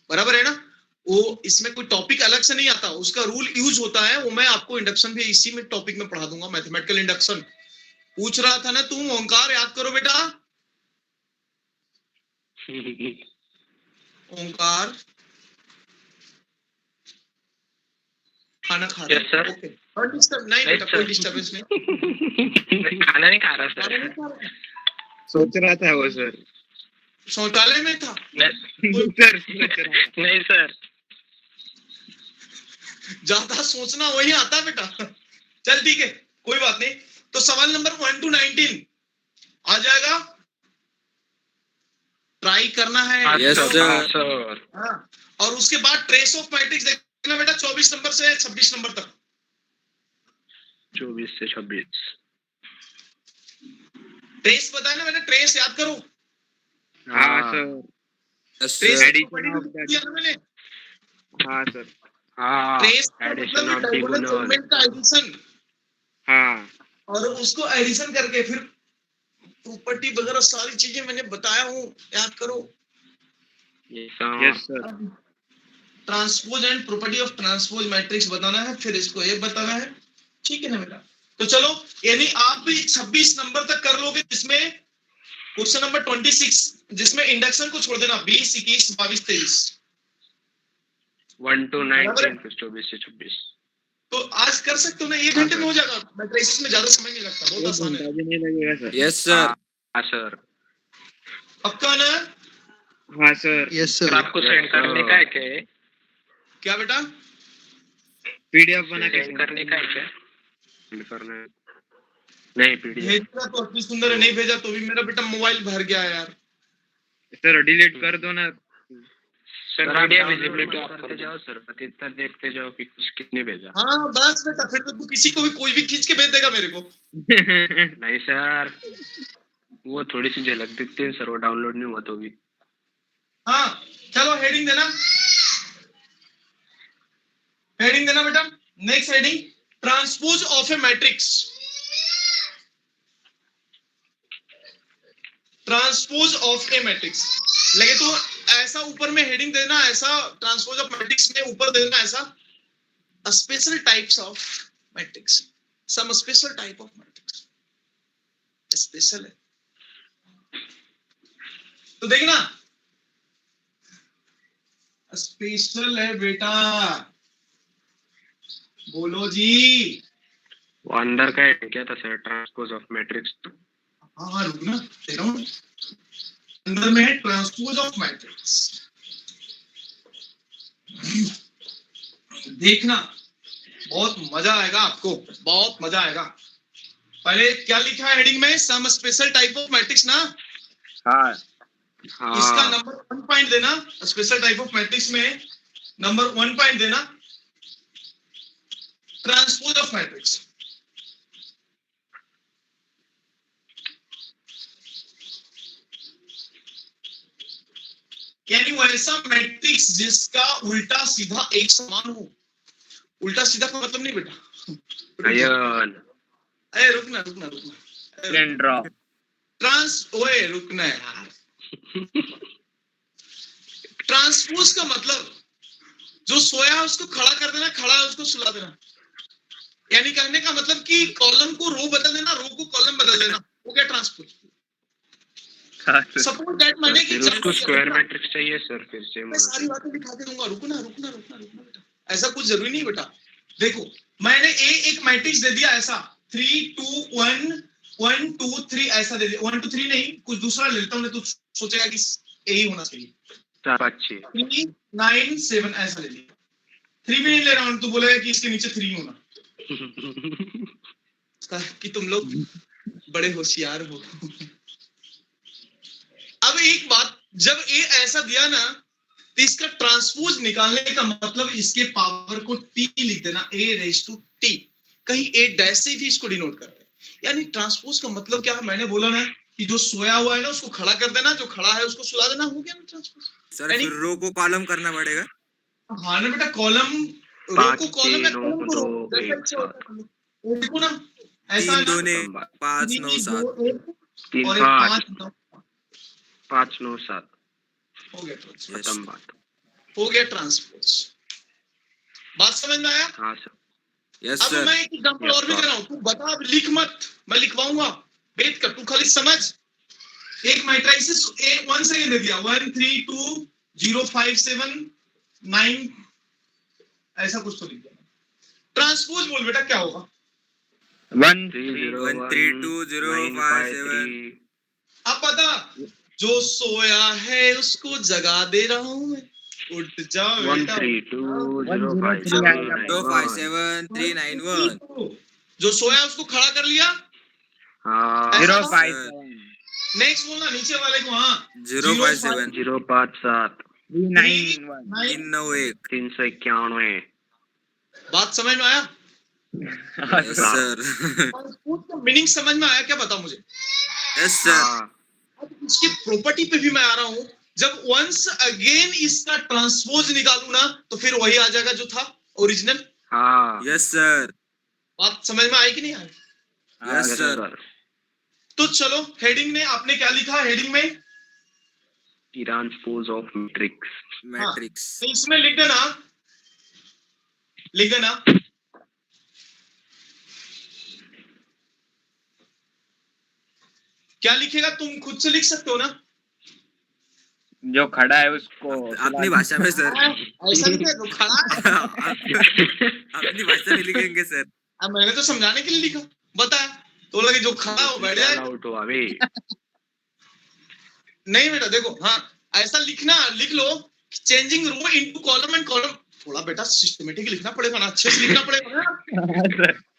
बराबर है ना? वो इसमें कोई टॉपिक अलग से नहीं आता, उसका रूल यूज होता है। वो मैं आपको इंडक्शन भी इसी में टॉपिक में पढ़ा दूंगा, मैथमेटिकल इंडक्शन। पूछ रहा था ना तुम, ओंकार याद करो बेटा। ओंकार खाना खा रहे Yes, sir. ओके, और डिस्टर्ब नहीं बेटा, कोई डिस्टर्बेंस नहीं। खाना नहीं खा रहा खाना सर। नहीं खा रहे? सोच रहा था वो सर शौचालय में था। सर सोच रहा था नहीं सर। ज्यादा सोचना वही आता बेटा। चल ठीक है, कोई बात नहीं। तो सवाल नंबर 1 to 19 आ जाएगा, ट्राई करना है। Yes, sir. सर। हाँ, और उसके बाद ट्रेस ऑफ मैट्रिक्स देखना बेटा, 24 नंबर से 26 नंबर तक। 24 से 26। ट्रेस बताया ना मैंने, ट्रेस याद करो। हाँ sir Yes, trace sir. Addition of that. दिया ना मैंने। हाँ सर हाँ, ट्रेस का एडिशन मतलब ऑफ डायगोनल डिगोनल। सेगमेंट का एडिशन, हाँ और उसको एडिशन करके फिर प्रॉपर्टी वगैरह सारी चीजें मैंने बताया हूँ, याद करो। Yes sir transpose and property of transpose matrix बताना है, फिर इसको ये बताना है, ठीक है ना बेटा? तो चलो, यानी आप भी 26 नंबर तक कर लोगे, जिसमें क्वेश्चन नंबर 26 जिसमें इंडक्शन को छोड़ देना, 20 21 22 23। 1 to 19 फिर 24 से 26। तो आज कर सकते हो ना, 1 घंटे में हो जाएगा। मैट्रिक्स में ज्यादा समय नहीं लगता, बहुत आसान है। भी नहीं लगेगा सर Yes, sir. हाँ सर। पक्का ना? हाँ सर Yes, सर sir. आपको सेंड करने का है क्या? क्या बेटा? पीडीएफ बना के सेंड करने का है क्या? सेंड करना है। नहीं पीडीएफ भेजा तो अति सुंदर है, नहीं भेजा तो भी मेरा बेटा मोबाइल भर गया है यार। सर डिलीट कर दो ना। सर मीडिया विजिबिलिटी ऑफ करते कर जाओ सर, कितना देखते जाओ कि किसने भेजा। हाँ बस बेटा, फिर तो तू किसी को भी कोई भी खींच के भेज देगा मेरे को। नहीं सर, वो थोड़ी सी झलक दिखती है सर, वो डाउनलोड नहीं हुआ तो भी। हाँ चलो हेडिंग देना, हेडिंग देना बेटा। Next heading, transpose of A matrix. Transpose of A matrix लगे तो ऐसा ऊपर में हेडिंग देना, ऐसा ट्रांसपोज ऑफ मैट्रिक्स में ऊपर देना ऐसा, special types of matrix, some special type of matrix. Special है तो देखना, स्पेशल है बेटा, बोलो जी। वो अंदर का है क्या था सर, ट्रांसपोज ऑफ मैट्रिक्स? हाँ रुकना दे रहा हूं, अंदर में है ट्रांसपोज ऑफ मैट्रिक्स। देखना बहुत मजा आएगा आपको, बहुत मजा आएगा। पहले क्या लिखा है हेडिंग में, some special type of matrix ना। हाँ इसका नंबर 1 पॉइंट देना, स्पेशल टाइप ऑफ मैट्रिक्स में नंबर 1 पॉइंट देना, ट्रांसपोज ऑफ मैट्रिक्स। यानी वो ऐसा मैट्रिक्स जिसका उल्टा सीधा एक समान हो। उल्टा सीधा का मतलब नहीं बेटा, अयन अरे रुकना रुकना रुकना, ओए रुकना यार। ट्रांसपोज का मतलब जो सोया है उसको खड़ा कर देना, खड़ा है उसको सुला देना। यानी कहने का मतलब कि कॉलम को रो बदल देना, रो को कॉलम बदल देना, वो क्या ट्रांसपोज। सपोज दैट मैंने कि उसको स्क्वायर मैट्रिक्स चाहिए सर, फिर से मैं सारी बातें दिखा के दूंगा, रुकना रुकना रुकना रुकना बेटा, ऐसा कुछ जरूरी नहीं बेटा। देखो मैंने एक मैट्रिक्स दे दिया ऐसा 3 2 1 1 2 3 ऐसा दे दिया, 1 2 3 नहीं, कुछ दूसरा ले लेता हूं, तो सोचेगा कि यही होना चाहिए। 4 5 6 3 9 7 ऐसा ले लिया, 3 भी नहीं ले रहा हूं तो बोलेगा कि इसके नीचे 3 होना। कि तुम लोग बड़े होशियार हो। अब एक बात, जब ए ऐसा दिया ना तो इसका ट्रांसपोज निकालने का मतलब इसके पावर को टी लिख देना, a रेज टू टी, कहीं a डैश से भी इसको डिनोट करते हैं। यानी ट्रांसपोज का मतलब क्या है, मैंने बोला ना कि जो सोया हुआ है ना उसको खड़ा कर देना, जो खड़ा है उसको सुला देना, हो गया ना ट्रांसपोज। सर फिर रो को कॉलम करना पड़ेगा। हाँ ना बेटा, कॉलम रो को कॉलम है, कॉलम को रो, देखो ना ऐसा 3 2 ने 5 9 7 और 5 5 9 7 हो गया, खत्म बात। हो गया ट्रांसपोज। बात समझ में आया? हाँ सर। यस अब सर। मैं एक एग्जांपल और भी दे रहा हूं, तू बता, अब लिख मत, मैं लिखवाऊंगा, वेट कर, तू खाली समझ। एक मैट्रिक्स 1 सेकंड दे दिया, 1 3 2 0 5 7 9 ऐसा कुछ तो लिख दिया। ट्रांसपोज बोल बेटा क्या होगा। 1 1 3 2 0 5 7। अब बता, जो सोया है उसको जगा दे रहा हूं मैं, उठ जाओ 1 बेटा। 3 2 0 5 2 2 5 7 3 9 1। जो सोया उसको खड़ा कर लिया, हाँ 0 5 नेक्स्ट बोलना नीचे वाले को। हाँ 0 5 7 0 5 7 9 1। 3 9 1। 391। बात समझ में आया? Yes sir. मीनिंग समझ में आया क्या, बता मुझे। Yes sir. हाँ अब इसकी प्रॉपर्टी पे भी मैं आ रहा हूं, जब वंस अगेन इसका ट्रांसपोज निकालू ना तो फिर वही आ जाएगा जो था ओरिजिनल। हाँ यस सर। बात समझ में आई कि नहीं आई? Yes sir. तो चलो हेडिंग ने आपने क्या लिखा हेडिंग में, ट्रांसपोज ऑफ मैट्रिक्स। मैट्रिक्स। तो इसमें लिख देना, लिख देना क्या लिखेगा, तुम खुद से लिख सकते हो ना, जो खड़ा है उसको अपनी भाषा में सर। ऐसा नहीं है, जो खड़ा है। अपनी भाषा में लिखेंगे सर। अब मैंने तो समझाने के लिए लिखा, बताया तो लगे जो खड़ा हो बैठ जाए। आउट हो अबे। नहीं बेटा देखो, हाँ ऐसा लिखना, लिख लो changing row into column and column थोड़ा बेटा सिस्टमेटिक लिखना पड़ेगा ना, अच्छे से लिखना पड़ेगा ना।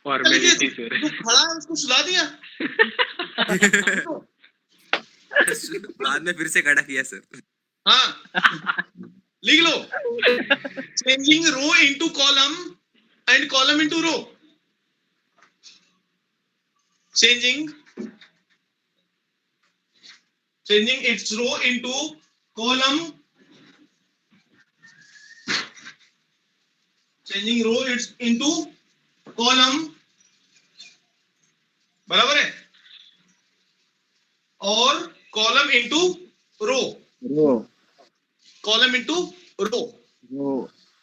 Formality sir. जो खड़ा है उसको सुला दिया। बाद में फिर से खड़ा किया सर। हाँ लिख लो, changing row into column and column into row, changing its row into column, changing row its into column, बराबर है, और column into row, column into row,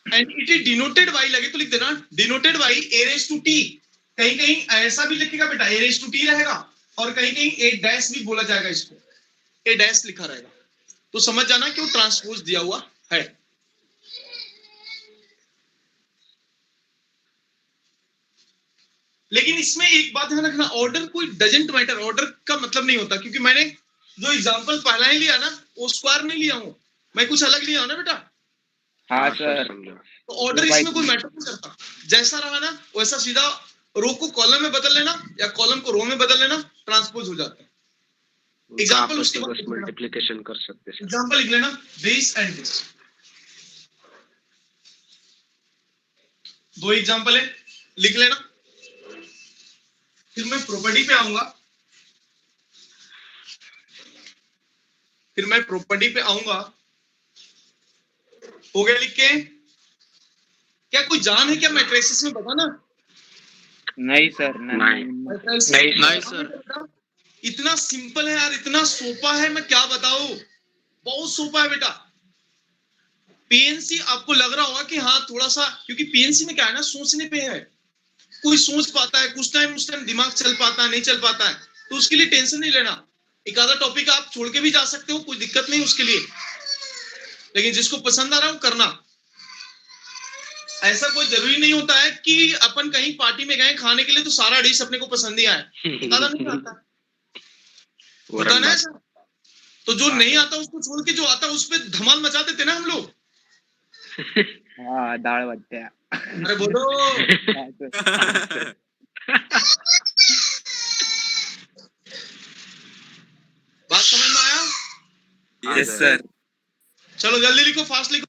and it is denoted by, लगे तो लिख देना denoted by a raised to t, कहीं कहीं ऐसा भी लिखेगा बेटा a raised to t रहेगा, और कहीं कहीं a डैश भी बोला जाएगा, इसको a डैश लिखा रहेगा, तो समझ जाना क्यों ट्रांसपोज दिया हुआ है। लेकिन इसमें एक बात ध्यान रखना, ऑर्डर कोई डजेंट मैटर, ऑर्डर का मतलब नहीं होता, क्योंकि मैंने जो एग्जांपल पहला ही लिया ना वो स्क्वायर नहीं लिया हूं, मैं कुछ अलग लिया हूं ना बेटा। हाँ सर। तो ऑर्डर इसमें कोई मैटर नहीं करता, जैसा रहा ना वैसा सीधा रो को कॉलम में बदल लेना या कॉलम को रो में बदल लेना, ट्रांसपोज हो जाता है। एग्जांपल उसके बाद मल्टीप्लिकेशन कर सकते हैं। एग्जांपल लिख लेना, दिस एंड दिस, दो एग्जांपल है, लिख लेना। फिर मैं प्रॉपर्टी पे आऊंगा, हो गया लिख के। क्या कोई जान है क्या मैट्रिसेस में, बता ना। नहीं सर, नहीं सर, इतना सिंपल है यार, इतना सोपा है, मैं क्या बताऊं, बहुत सोपा है बेटा। पीएनसी आपको लग रहा होगा कि हाँ थोड़ा सा, क्योंकि पीएनसी में क्या है ना, सोचने पे है, कोई सोच पाता है, कुछ टाइम दिमाग चल पाता है, नहीं चल पाता है, तो उसके लिए टेंशन नहीं लेना, एक आधा टॉपिक आप छोड़ के भी जा सकते हो, कोई दिक्कत नहीं उसके लिए, लेकिन जिसको पसंद आ रहा है वो करना। ऐसा कोई जरूरी नहीं होता है कि अपन कहीं पार्टी में गए खाने के लिए तो सारा डिश अपने को पसंद ही आए, एक आधा नहीं आता, होता ना ऐसा। तो जो नहीं आता उसको छोड़ के जो आता है उस पर धमाल मचा देते ना हम लोग। हाँ, दाल बट्टे। अरे बोलो। बात समझ में आया? Yes sir. चलो जल्दी लिखो, फास्ट लिखो।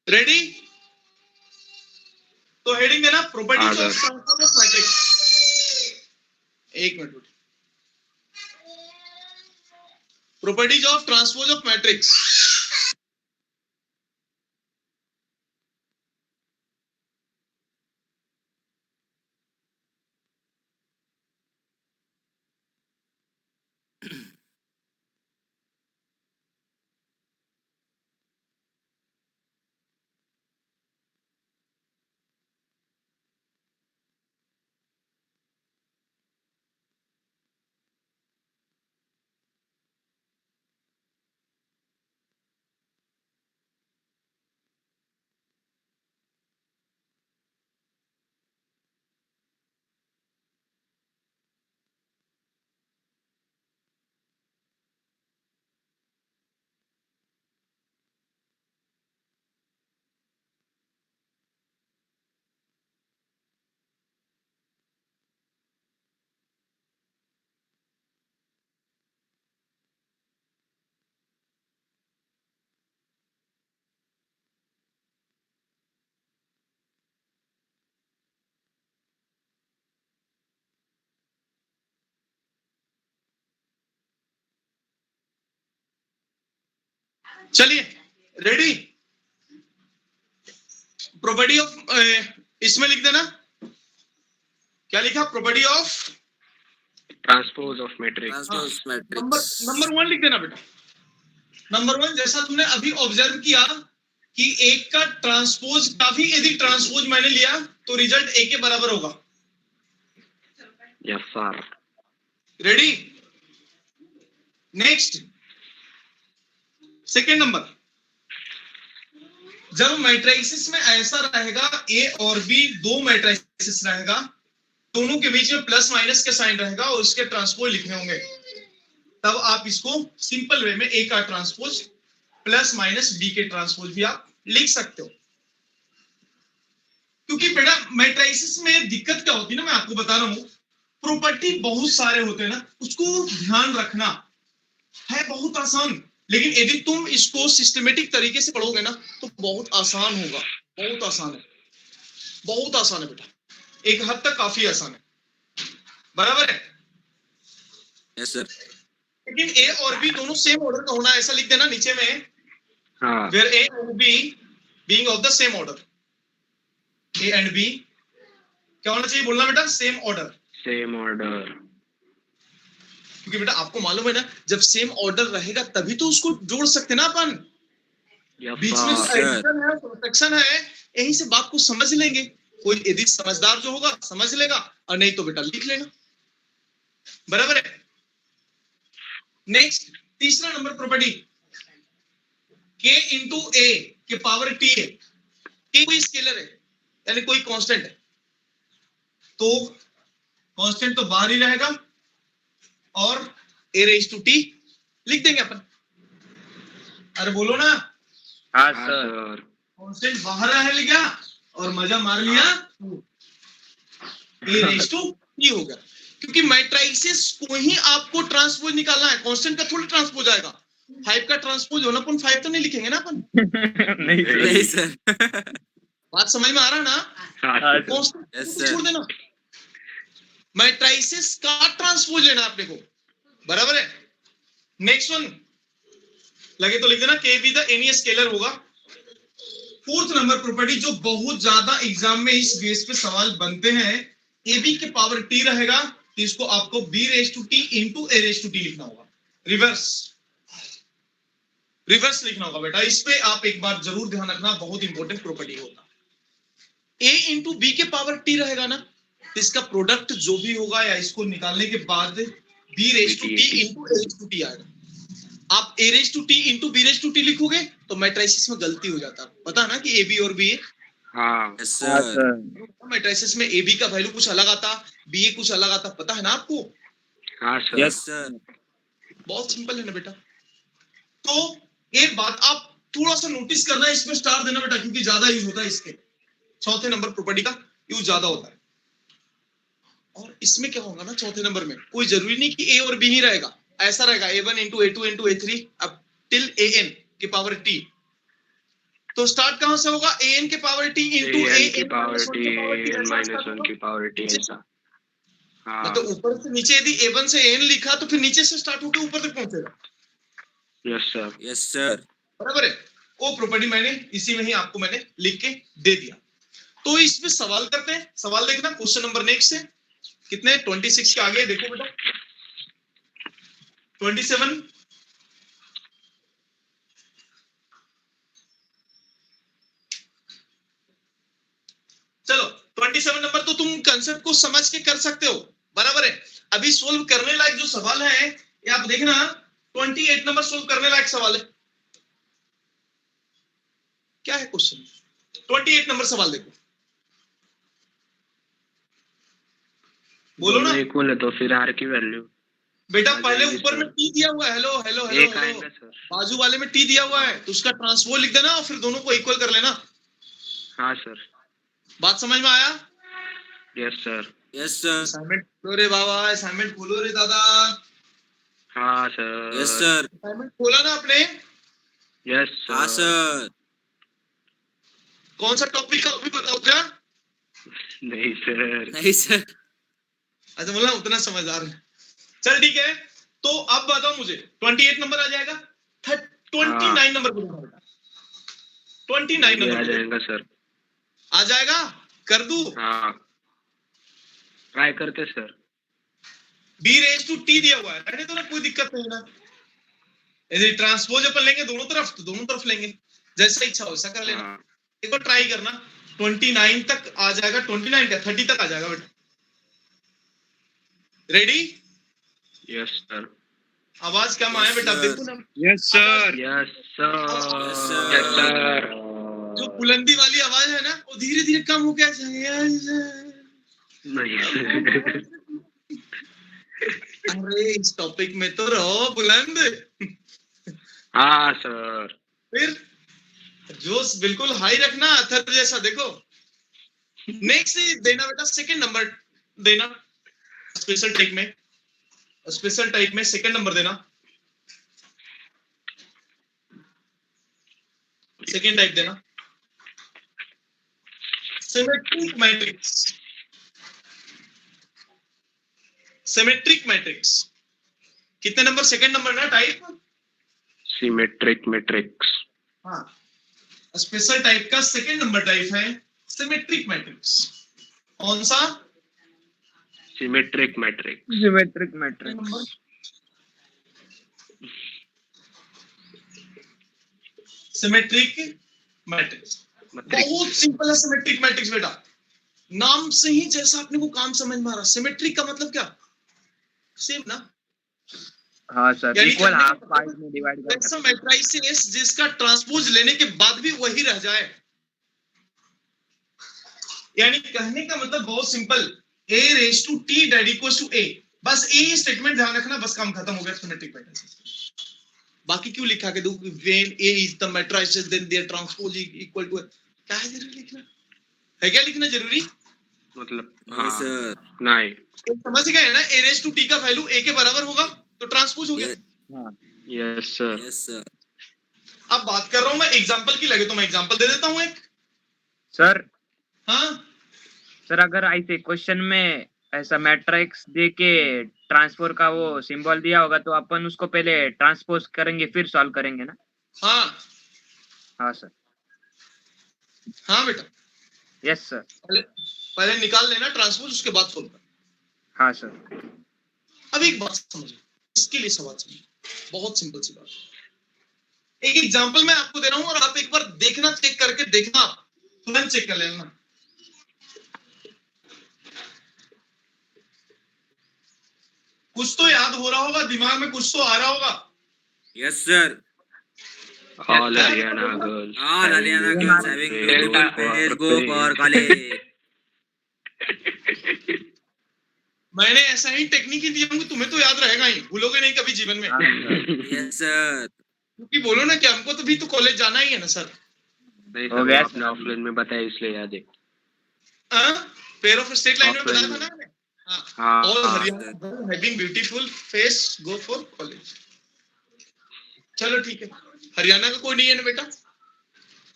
रेडी? तो हेडिंग देना properties of transpose of matrix. एक minute, properties of transpose of matrix. चलिए रेडी? प्रॉपर्टी ऑफ, इसमें लिख देना, क्या लिखा, property of transpose of matrix. Number 1 लिख देना बेटा। नंबर 1, जैसा तुमने अभी ऑब्जर्व किया कि एक का ट्रांसपोज का भी यदि ट्रांसपोज मैंने लिया तो रिजल्ट ए के बराबर होगा। Yes sir. Ready? Next, second number, जब मैट्रिसेस में ऐसा रहेगा ए और बी, दो मैट्रिसेस रहेगा, दोनों के बीच में प्लस माइनस का साइन रहेगा और उसके ट्रांसपोज लिखने होंगे, तब आप इसको सिंपल वे में ए का ट्रांसपोज प्लस माइनस बी के ट्रांसपोज भी आप लिख सकते हो। क्योंकि बेटा मैट्रिसेस में दिक्कत क्या होती है ना, मैं आपको बता रहा हूं, प्रॉपर्टी बहुत सारे होते हैं ना, उसको ध्यान रखना है बहुत आसान, लेकिन यदि तुम इसको सिस्टमेटिक तरीके से पढ़ोगे ना तो बहुत आसान होगा, बहुत आसान है, बहुत आसान है बेटा, एक हद तक काफी आसान है, बराबर है। Yes sir. लेकिन ए और बी दोनों सेम ऑर्डर का होना, ऐसा लिख देना नीचे में, हाँ where A and B being of the same order, A and B क्या होना चाहिए बोलना बेटा, सेम ऑर्डर। Same order. क्योंकि बेटा आपको मालूम है ना, जब सेम ऑर्डर रहेगा तभी तो उसको जोड़ सकते ना अपन, बीच में Yes, sir. एडिशन है सब्ट्रैक्शन है, यहीं से बात को समझ लेंगे। कोई यदि समझदार जो होगा समझ लेगा और नहीं तो बेटा लिख लेना, बराबर है। नेक्स्ट तीसरा नंबर प्रॉपर्टी, k इंटू ए के पावर टी है, k कोई स्केलर है यानी कोई कांस्टेंट है, तो कांस्टेंट तो बाहर ही रहेगा और a रेज टू t लिख देंगे अपन। अरे बोलो ना, हाँ हाँ सर। सर। कांस्टेंट बाहर रह गया और मजा मार लिया, a रेज टू t हो गया। क्योंकि मैट्रिसेस को ही आपको ट्रांसपोज निकालना है, कांस्टेंट का थोड़ा ट्रांसपोज आएगा, 5 का ट्रांसपोज होना, अपन 5 तो नहीं लिखेंगे ना अपन, नहीं सर। नहीं सर। बात समझ में आ रहा ना, हाँ हाँ सर। कांस्टेंट Yes, को sir. छोड़ देना, मैट्रिसेस का ट्रांसपोज लेना है अपने को, बराबर है। नेक्स्ट वन लगे तो लिख देना, के बी द एनी स्केलर होगा। फोर्थ नंबर प्रॉपर्टी जो बहुत ज्यादा एग्जाम में इस बेस पे सवाल बनते हैं, ए बी के पावर टी रहेगा तो इसको आपको B raise to T into A raise to T लिखना होगा, रिवर्स रिवर्स लिखना होगा बेटा। इस पे आप एक बार जरूर ध्यान रखना, बहुत इंपॉर्टेंट प्रॉपर्टी होगा। ए इंटू बी के पावर टी रहेगा ना, तो इसका प्रोडक्ट जो भी होगा या इसको निकालने के बाद B raise to T into A raise to T आएगा। आप A raise to T into B raise to T लिखोगे तो मैट्रिसेस में गलती हो जाता है, पता है ना कि ए बी और बी ए, हाँ यस हाँ सर। सर। मैट्रिसेस में ए बी का वैल्यू कुछ अलग आता, बी ए कुछ अलग आता, पता है ना आपको, हाँ सर। Yes sir. बहुत सिंपल है ना बेटा। तो एक बात आप थोड़ा सा नोटिस करना, इसमें स्टार देना बेटा, क्योंकि ज्यादा यूज होता है इसके, चौथे नंबर प्रॉपर्टी का यूज ज्यादा होता है। और इसमें क्या होगा ना, चौथे नंबर में कोई जरूरी नहीं कि ए और बी ही रहेगा, ऐसा रहेगा a1 into a2 into a3 अब टिल an के पावर t। तो स्टार्ट कहां से होगा, an के पावर t इंटू an की an पावर माइनस 1 टी, के पावर t, n ऐसा माइनस start 1 होगा। की पावर टी, ऐसा। हाँ मतलब ऊपर से नीचे यदि a1 से an लिखा तो फिर नीचे से स्टार्ट होकर ऊपर तक पहुंचेगा, यस सर। Yes sir. बराबर है। वो प्रॉपर्टी मैंने इसी में ही आपको मैंने लिख के दे दिया। तो इसमें सवाल करते हैं, सवाल देखना, क्वेश्चन नंबर नेक्स्ट है कितने 26 के आगे देखो बेटा, 27 चलो 27 नंबर तो तुम कंसेप्ट को समझ के कर सकते हो, बराबर है। अभी सोल्व करने लायक जो सवाल है ये आप देखना, 28 नंबर सोल्व करने लायक सवाल है। क्या है क्वेश्चन, 28 नंबर सवाल देखो, बोलो ना इक्वल है तो फिर आर की वैल्यू बेटा। आ पहले जाएगी ऊपर में सर। टी दिया हुआ है, हेलो हेलो हेलो एक हेलो, आएगा सर। बाजू वाले में टी दिया हुआ है तो उसका ट्रांसपोज लिख देना और फिर दोनों को इक्वल कर लेना। हाँ सर। बात समझ में आया? Yes sir. Yes sir. Assignment खोलो रे बाबा, असाइनमेंट खोलो रे दादा, हाँ सर। Yes sir. असाइनमेंट खोला ना आपने? यस हाँ सर। सर। कौन सा टॉपिक का अभी बताओ क्या? नहीं सर। नहीं सर। अच्छा बोला उतना समझदार है, चल ठीक है। तो अब बताओ मुझे 28 नंबर आ जाएगा, 29 नंबर बोलना बेटा, 29 ये आ नंबर जाएगा सर। आ जाएगा, कर दूं? हाँ ट्राई करते sir. B raise to T दिया हुआ है, रहने दो ना, कोई दिक्कत नहीं ना। यदि ट्रांसपोज अपन लेंगे दोनों तरफ तो दोनों तरफ लेंगे, जैसा इच्छा हो वैसा कर लेना। हाँ एक बार ट्राई करना, 29 तक आ जाएगा, 29 का 30 तक आ जाएगा बेटा। रेडी? Yes sir. आवाज कम आया बेटा, Yes, देखो ना yes sir. Yes Yes, sir. sir. Yes sir. जो बुलंदी वाली आवाज है ना वो धीरे धीरे कम हो गया। नहीं सर। अरे इस टॉपिक में तो रहो बुलंद। हाँ सर। फिर जोश बिल्कुल हाई रखना, अथर जैसा। देखो नेक्स्ट देना बेटा, सेकंड नंबर देना स्पेशल टाइप में। स्पेशल टाइप में सेकंड नंबर देना। सेकंड टाइप देना सिमेट्रिक मैट्रिक्स। सिमेट्रिक मैट्रिक्स कितने नंबर? सेकंड नंबर ना टाइप। Symmetric matrix. हाँ, स्पेशल टाइप का सेकंड नंबर टाइप है सिमेट्रिक मैट्रिक्स। कौन सा? Symmetric matrix. Symmetric matrix. Symmetric matrix बहुत सिंपल है। सिमेट्रिक मैट्रिक्स बेटा, नाम से ही जैसा अपने को काम समझ में आ रहा। सिमेट्रिक का मतलब क्या? सेम ना। हाँ सर, यानी इक्वल कहने का हाफ मतलब पार्ट में डिवाइड कर ऐसा सकते हैं। मैट्रिसेस जिसका ट्रांसपोज लेने के बाद भी वही रह जाए। यानी कहने का मतलब बहुत simple, a raise to t that equals to a। बस ए स्टेटमेंट ध्यान रखना, बस काम खत्म हो गया सिमेट्रिक मैट्रिक्स। बाकी क्यों लिखा के दो when a is the matrices then their transpose equal to. क्या है जरूरी लिखना? है क्या लिखना जरूरी? मतलब हाँ हाँ सर। नहीं। समझ गए ना, a रेज टू t का वैल्यू a के बराबर होगा तो ट्रांसपोज हो गया। हाँ यस सर। Yes sir. अब बात कर रहा हूं मैं एग्जांपल की, लगे तो मैं एग्जांपल दे देता हूं एक। सर। हाँ सर अगर ऐसे क्वेश्चन में ऐसा मैट्रिक्स दे के ट्रांसफर का वो सिंबल दिया होगा तो अपन उसको पहले ट्रांसपोज करेंगे फिर सॉल्व करेंगे ना? हाँ हाँ सर। हाँ बेटा, यस सर। पहले निकाल लेना ट्रांसपोज, उसके बाद सोल्व कर। हाँ सर। अब एक बात समझो, इसके लिए सवाल समझो, बहुत सिंपल सी बात। एक एग्जांपल मैं आपको दे रहा हूं और आप एक बार देखना, चेक करके देखना, आप तुरंत चेक कर लेना। कुछ तो याद हो रहा होगा, दिमाग में कुछ तो आ रहा होगा। Yes sir. All Haryana girls all Haryana girls having beautiful face go for college. मैंने ऐसा ही टेक्निक ही दिया हूं, तुम्हें तो याद रहेगा ही, भूलोगे नहीं कभी जीवन में। हाँ सर। Yes sir. क्योंकि बोलो ना कि हमको तो भी तो कॉलेज जाना ही है ना सर। नहीं हो सर, गया वो आपने ऑफलाइन में बताया इसलिए याद है। पेयर ऑफ स्टेट लाइन में बताया था Offline ना मैंने। हाँ ऑल हाँ Haryana having beautiful face go for college. चलो ठीक है, हरियाणा का कोई नहीं है ना बेटा,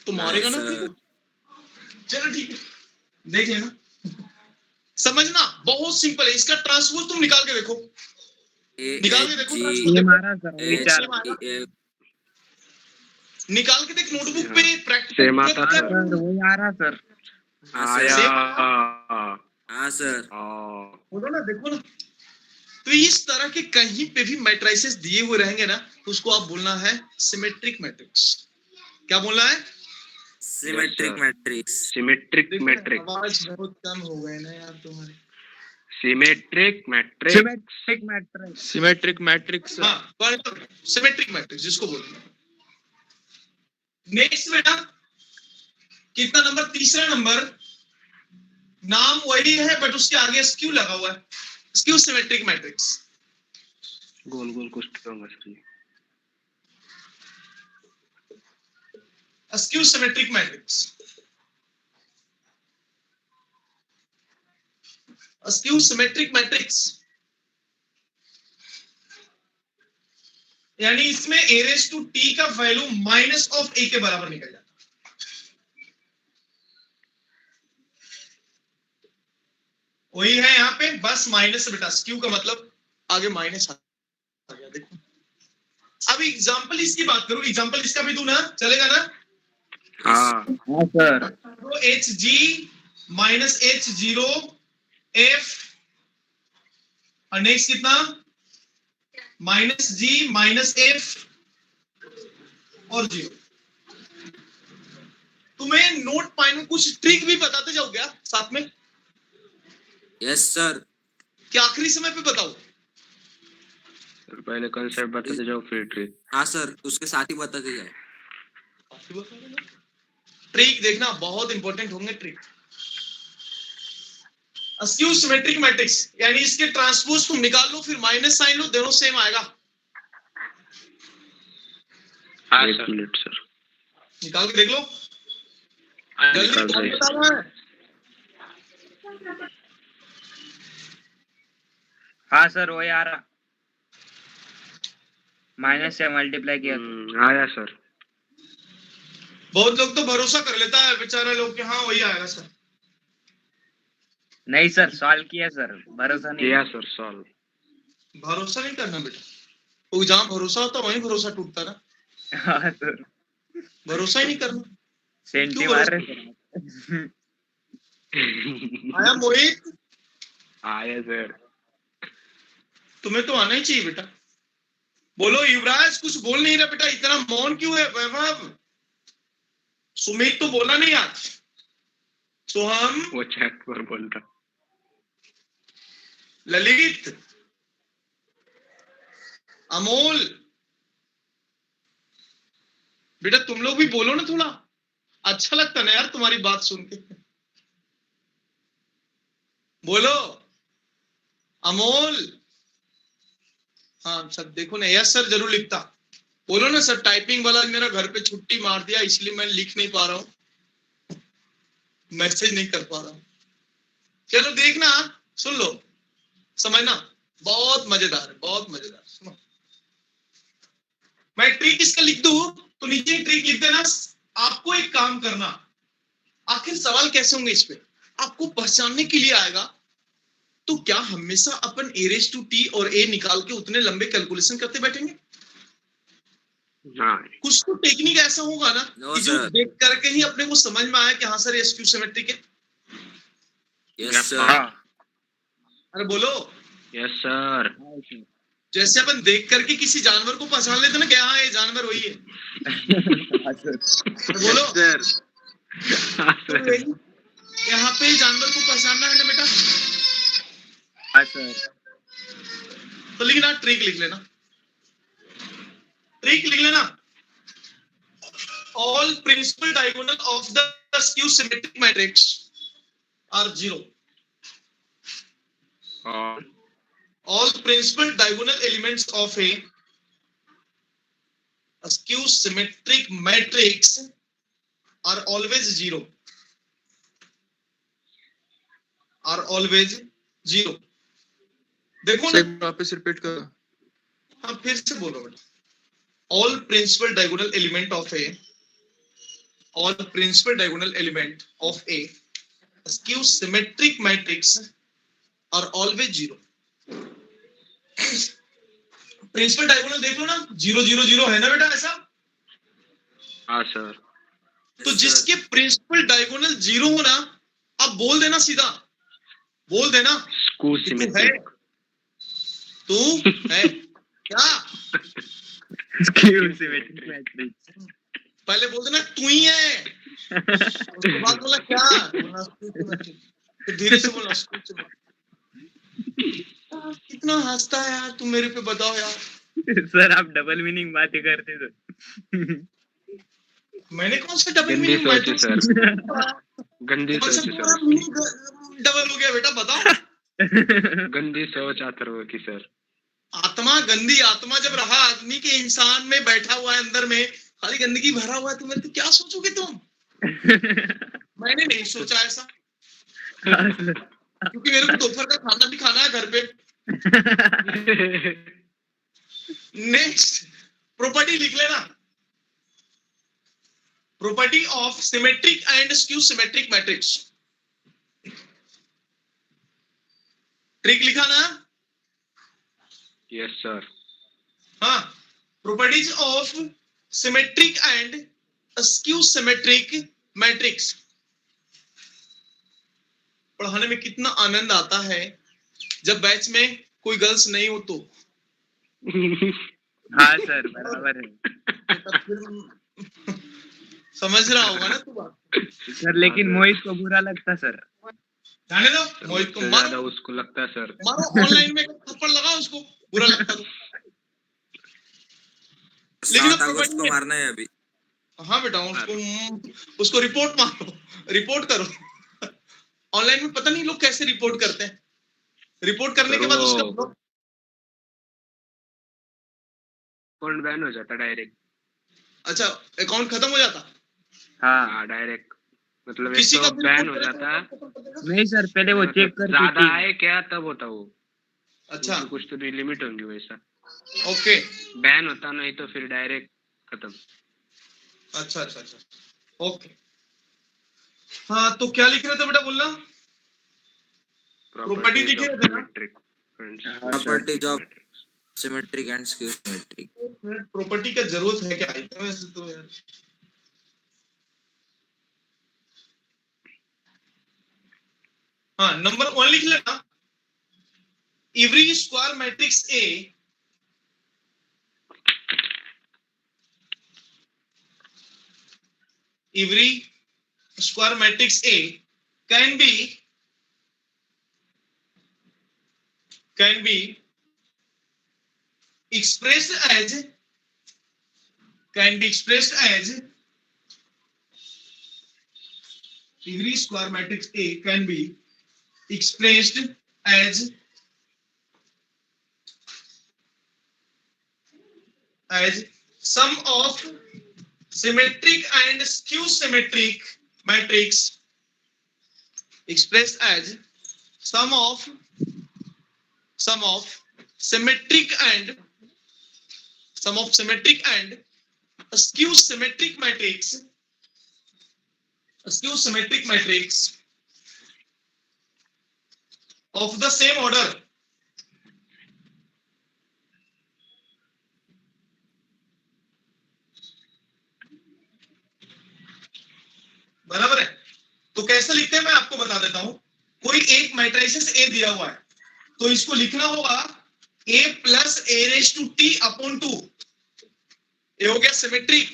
तो मारेगा ना फिर। चलो ठीक है, देख लेना। समझना बहुत सिंपल है, इसका ट्रांसपोज तुम निकाल के देखो। निकाल के देखो ट्रांसपोज, ये देखो हमारा सर विचार निकाल के देख नोटबुक पे प्रैक्टिस सेम आता कर। सर वही आ रहा सर। आया। हाँ सर। बोलो ना, देखो ना। तो इस तरह के कहीं पे भी मैट्रिसेस दिए हुए रहेंगे ना, तो उसको आप बोलना है सिमेट्रिक मैट्रिक्स। क्या बोलना है? Symmetric matrix. सिमेट्रिक देखो ना, मैट्रिक्स। आवाज बहुत कम हो गए ना यार तुम्हारे। Symmetric matrix. Symmetric matrix. Symmetric matrix. हाँ, सिमेट्रिक मैट्रिक्स जिसको बोलते हैं। नेक्स्ट बेटा, कितना नंबर? तीसरा नंबर। नाम वही है बट उसके आगे स्क्यू लगा हुआ है, स्क्यू सिमेट्रिक मैट्रिक्स। गोल गोल कुछ तो मछली। Skew symmetric matrix. Skew symmetric matrix यानी इसमें a रेज टू t का वैल्यू माइनस ऑफ a के बराबर निकल जाता है। वही है यहाँ पे, बस माइनस से बेटा, स्क्यू का मतलब आगे माइनस आ गया। देखो अब एग्जांपल इसकी बात करूं, एग्जांपल इसका भी दूं ना, चलेगा ना? हाँ हाँ सर। तो H G minus H zero F और नेक्स्ट कितना? माइनस जी माइनस एफ और जीरो। तुम्हें नोट पाइन में कुछ ट्रिक भी बताते जाओ क्या साथ में? Yes sir. क्या आखिरी समय पे बताओ? पहले कंसेप्ट बताते जाओ फिर ट्रिक। हाँ सर, उसके साथ ही बताते जाओ। ट्रिक देखना बहुत इंपॉर्टेंट होंगे ट्रिक। अस्क्यू सिमेट्रिक मैट्रिक्स यानी इसके ट्रांसपोज तुम निकाल लो, फिर माइनस साइन लो, दोनों सेम आएगा। हाँ एक सर। मिनट सर, निकाल के देख लो, हाँ, जल्दी निकाल कौन रहे हैं। बता रहा है? हाँ सर वही आ रहा, माइनस से मल्टीप्लाई किया तो। आया सर। बहुत लोग तो भरोसा कर लेता है बेचारा लोग कि हाँ वही आएगा सर। नहीं सर सॉल्व किया सर, भरोसा नहीं। किया सर सॉल्व। भरोसा नहीं करना बेटा, वो जहाँ भरोसा होता वहीं भरोसा टूटता ना, हाँ सर भरोसा ही नहीं करना। सेंटी क्यों मार भरोसा? रहे सर। आया मोहित, आया सर। तुम्हें तो आना ही चाहिए बेटा। बोलो युवराज, कुछ बोल नहीं रहा बेटा, इतना मौन क्यों है वैभव? सुमित तो बोला नहीं आज। सोहम, वो चैट पर बोल रहा। ललित, अमोल, बेटा तुम लोग भी बोलो ना थोड़ा, अच्छा लगता ना यार तुम्हारी बात सुन के। बोलो अमोल। हाँ सब देखो ना, यस सर जरूर लिखता। बोलो ना सर, टाइपिंग वाला मेरा घर पे छुट्टी मार दिया इसलिए मैं लिख नहीं पा रहा हूँ, मैसेज नहीं कर पा रहा हूँ। चलो देखना, सुन लो, समझना, बहुत मजेदार है, बहुत मजेदार। सुनो, मैं ट्रिक इसका लिख दूं तो नीचे ट्रिक लिख देना। आपको एक काम करना, आखिर सवाल कैसे होंगे इस पे आपको पहचानने के लिए आएगा। तो क्या हमेशा अपन ए रेज टू टी और ए निकाल के उतने लंबे कैलकुलेशन करते बैठेंगे? हाँ कुछ तो टेक्निक ऐसा होगा ना No, कि जो sir. देख करके ही अपने को समझ में आया कि हाँ सर ये स्क्यू सिमेट्रिक है। Yes, sir. हाँ अरे बोलो, यस सर। जैसे अपन देख करके किसी जानवर को पहचान लेते ना कि हाँ ये जानवर वही है। अरे बोलो सर। तो यही यहाँ पे जानवर को पहचानना है ना बेटा। हाँ सर तो लिखना, ट्रिक लिख लेना, ट्रिक लिख लेना। All principal diagonal of the skew symmetric matrix are zero. All principal diagonal elements of a skew symmetric matrix are always zero. Are always zero. देखो ना, वापस रिपीट करो। हाँ फिर से बोलो बेटा। All principal diagonal element of a skew symmetric matrix are always zero. Principal diagonal देख लो ना, 0 0 0 है ना बेटा ऐसा। हाँ सर। तो जिसके प्रिंसिपल डायगोनल 0 हो ना, अब बोल देना, सीधा बोल देना स्क्यू कि तू है, सिमेट्रिक। तू है क्या? Skew symmetric matrix. पहले बोल देना तू ही है, उसके बाद बोला क्या, बोला स्क्यू सिमेट्रिक, फिर धीरे से बोला स्क्यू सिमेट्रिक। कितना हंसता है यार, तुम मेरे पे बताओ यार। सर आप डबल मीनिंग बातें करते तो। मैंने कौन सा डबल गंदी मीनिंग सोच है सर। गंदी कौन सा सोच है पूरा सर। मीनिंग डबल हो गया बेटा, बताओ। गंदी सोच अथर्व की सर। आत्मा, गंदी आत्मा जब रहा आदमी के, इंसान में बैठा हुआ है, अंदर में खाली गंदगी भरा हुआ है, तो मेरे तो क्या सोचोगे तुम? मैंने नहीं सोचा ऐसा, क्योंकि मेरे को दोपहर का खाना भी खाना है घर पे। नेक्स्ट प्रॉपर्टी लिख लेना, property of symmetric and skew symmetric matrix. Trick लिखा ना? Yes sir. हाँ, properties of symmetric and skew symmetric matrix. पढ़ाने में कितना आनंद आता है जब बैच में कोई गर्ल्स नहीं हो तो। हाँ सर बराबर है समझ रहा होगा ना तू बात। सर, लेकिन मोहित को बुरा लगता सर। जाने दो, मोहित को ज्यादा मारो, उसको लगता है सर। मारो ऑनलाइन में थप्पड़ लगाओ उसको, बुरा लगता तो। लेकिन 7 अगस्त को मारना है अभी। हाँ बेटा, उसको रिपोर्ट मारो, रिपोर्ट करो। ऑनलाइन में पता नहीं लोग कैसे रिपोर्ट करते हैं, रिपोर्ट करने के बाद उसका वो अकाउंट बैन हो जाता डायरेक्ट। अच्छा अकाउंट खत्म हो जाता, हाँ हाँ डायरेक्ट, मतलब एक किसी तो का भी बैन हो रिपोर्ट करे जाता, तो नहीं सर, पहले वो चेक मतलब करती ज्यादा थी। आए क्या तब होता वो, अच्छा उनकी कुछ तो लिमिट होंगी वैसा। ओके, बैन होता नहीं तो फिर डायरेक्ट खत्म। अच्छा अच्छा अच्छा ओके। हाँ तो क्या लिख रहे थे बेटा, बोलना प्रॉपर्टी लिखे ऑफ थे ना, सिमेट्रिक हाँ sir. Properties of symmetric and skew symmetric. Property का जरूरत है क्या इतना वैसे तो यार। हाँ नंबर 1 लिख लेना, every square matrix A every square matrix A can be expressed as every square matrix A can be expressed as sum of symmetric and skew symmetric matrix, expressed as sum of symmetric and skew symmetric matrix of the same order बराबर है। तो कैसे लिखते हैं मैं आपको बता देता हूं, कोई एक मैट्रिसेस ए दिया हुआ है तो इसको लिखना होगा a plus A raise to T upon 2, ये हो गया सिमेट्रिक,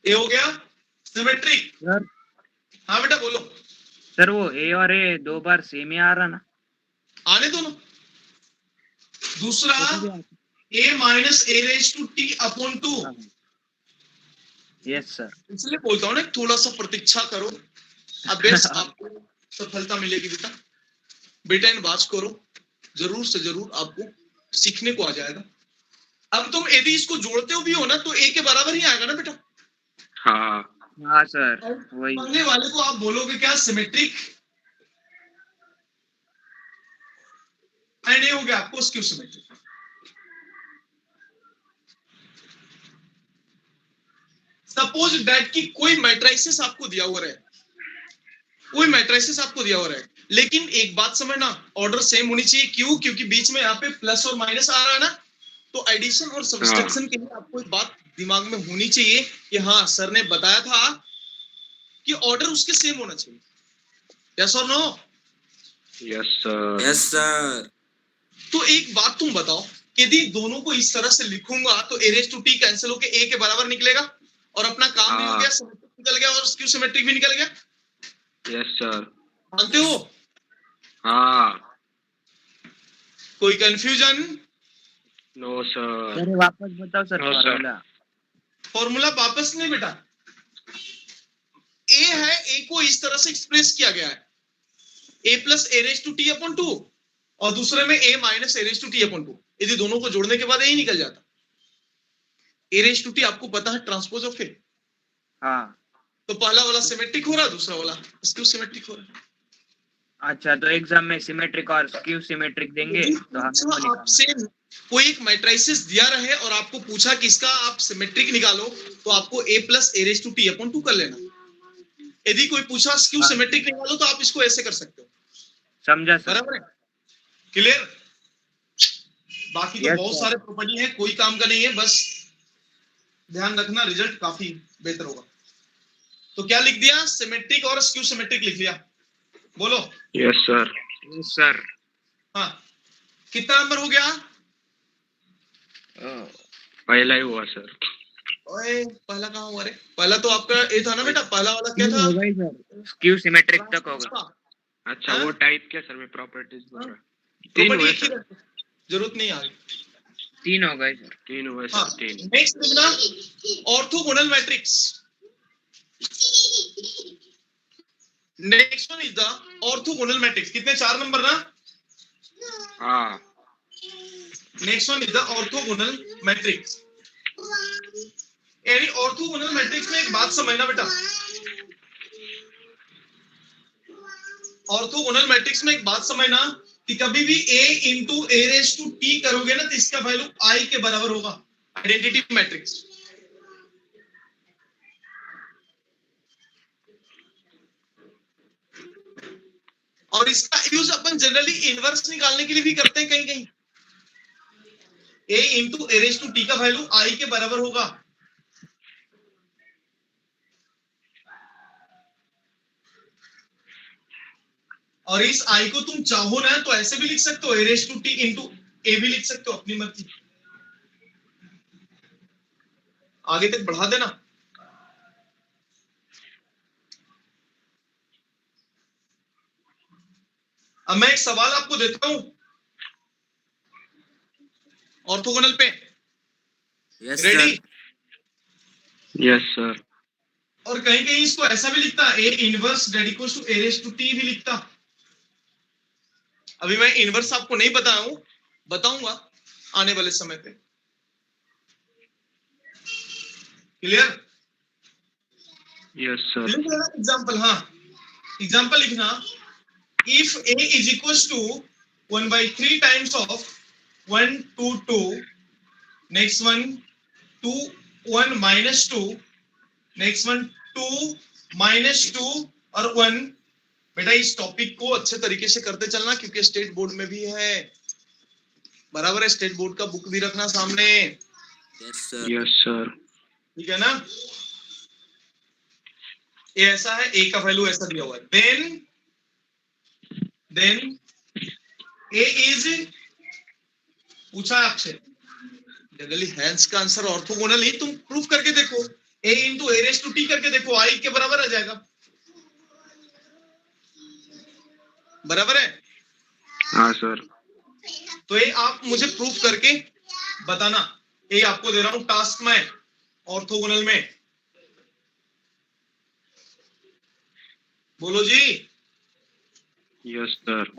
ये हो गया सिमेट्रिक। सर हाँ बेटा बोलो। सर वो ए और ए दो बार सेम ही आ रहा ना। आने दो ना। दूसरा a minus A raise to T upon 2, yes sir. इसलिए बोलता हूँ ना थोड़ा सा प्रतीक्षा करो, अभ्यास आपको सफलता मिलेगी बेटा। बेटा इन बात करो, जरूर से जरूर आपको सीखने को आ जाएगा। अब तुम यदि इसको जोड़ते हो भी हो ना तो ए के बराबर ही आएगा ना बेटा। हाँ हाँ सर वही। पढ़ने वाले को आप बोलोगे क्या सिमेट्रिक, एंड ये हो गया आपको स्क्यू सिमेट्रिक। सपोज दैट कि कोई मैट्रिसेस आपको दिया हुआ है, लेकिन एक बात समझना, ऑर्डर सेम होनी चाहिए। क्यों? क्योंकि बीच में यहाँ पे प्लस और माइनस आ रहा है ना, तो एडिशन और सब्सट्रैक्शन के लिए आपको एक बात दिमाग में होनी चाहिए कि हाँ सर ने बताया था कि ऑर्डर उसके सेम होना चाहिए। यस और no? Yes sir. Yes sir. तो एक बात तुम बताओ, यदि दोनों को इस तरह से लिखूंगा तो ए रेस टू टी कैंसिल होके ए के बराबर निकलेगा और अपना काम भी हो गया, सिमेट्रिक निकल गया और स्क्यू सिमेट्रिक भी निकल गया। Yes sir. मानते हो? हाँ। कोई कंफ्यूजन? No sir. अरे वापस बताओ sir No, sir. Formula. Formula वापस नहीं बेटा, ए है, ए को इस तरह से एक्सप्रेस किया गया है, A plus A raise to T upon 2 और दूसरे में A minus A raise to T upon 2। यदि दोनों को जोड़ने के बाद ए ही निकल जाता। ए रेस टू टी आपको पता है ट्रांसपोज ऑफ ए। हाँ तो पहला वाला सिमेट्रिक हो रहा है, दूसरा वाला स्क्यू सिमेट्रिक हो रहा है। अच्छा, तो एग्जाम में सिमेट्रिक और स्क्यू सिमेट्रिक देंगे तो हमें वो निकालना। आपसे कोई एक मैट्रिसेस दिया रहे और आपको पूछा कि इसका आप सिमेट्रिक निकालो, तो आपको a plus A raise to T upon 2 कर लेना। यदि कोई पूछा स्क्यू हाँ। सिमेट्रिक निकालो तो आप इसको ऐसे कर सकते हो। समझा सर। बराबर है? क्लियर? बाकी तो Yes, बहुत sir. सारे प्रॉपर्टी है, कोई काम का नहीं है, बस ध्यान रखना, रिजल्ट काफी बेहतर होगा। तो क्या लिख दिया? सिमेट्रिक और स्क्यू सिमेट्रिक लिख लिया। बोलो। Yes sir. Yes sir. हाँ कितना नंबर हो गया? पहला ही हुआ सर। ओए पहला कहाँ हुआ रे? पहला तो आपका ए था ना बेटा, पहला वाला क्या था? होगा ही सर, स्क्यू सिमेट्रिक तक होगा। अच्छा हाँ? वो टाइप क्या सर, मैं प्रॉपर्टीज बोल रहा। प्रॉपर्टी तीन हुए एक ही सर। रखो, जरूरत नहीं आ रही। 3 हो गए सर। 3 हुए हाँ सर। 3। नेक्स्ट लिखना orthogonal matrix. Next one is the orthogonal matrix. कितने? 4 नंबर ना। हाँ next one is the orthogonal matrix. यानी ऑर्थोगोनल मैट्रिक्स में एक बात समझना बेटा, ऑर्थोगोनल मैट्रिक्स में एक बात समझना कि कभी भी a into A raise to T करोगे ना तो इसका वैल्यू i के बराबर होगा। Identity matrix. और इसका यूज अपन जनरली इनवर्स निकालने के लिए भी करते हैं कहीं कहीं। a into A raise to T का वैल्यू i के बराबर होगा। और इस i को तुम चाहो ना तो ऐसे भी लिख सकते हो, ए रेस टू टी इंटू ए भी लिख सकते हो, अपनी मर्जी। आगे तक बढ़ा देना। अब मैं एक सवाल आपको देता हूं ऑर्थोगोनल पे। Yes ready? Sir. Yes sir. और कहीं कहीं इसको ऐसा भी लिखता, A inverse that equals to A raise to T भी लिखता। अभी मैं इनवर्स आपको नहीं बताया हूं, बताऊंगा आने वाले समय पे। क्लियर? Yes sir. एग्जांपल, हाँ एग्जांपल लिखना। If a is equals to 1/3 times of 1 2 2, next one 2 1 minus 2, next one 2 minus 2 और 1। बेटा इस टॉपिक को अच्छे तरीके से करते चलना क्योंकि स्टेट बोर्ड में भी है, बराबर है। स्टेट बोर्ड का बुक भी रखना सामने। Yes sir. Yes sir. ठीक है ना? ये ऐसा है, a का वैल्यू ऐसा दिया हुआ है। देन a इज, पूछा है आपसे जनरली हैंस का आंसर ऑर्थोगोनल ही, तुम प्रूफ करके देखो। a into A raise to T करके देखो, i के बराबर आ जाएगा। बराबर है? हाँ सर। तो ये आप मुझे प्रूफ करके बताना। ये आपको दे रहा हूं टास्क में ऑर्थोगोनल में। बोलो जी। Yes sir.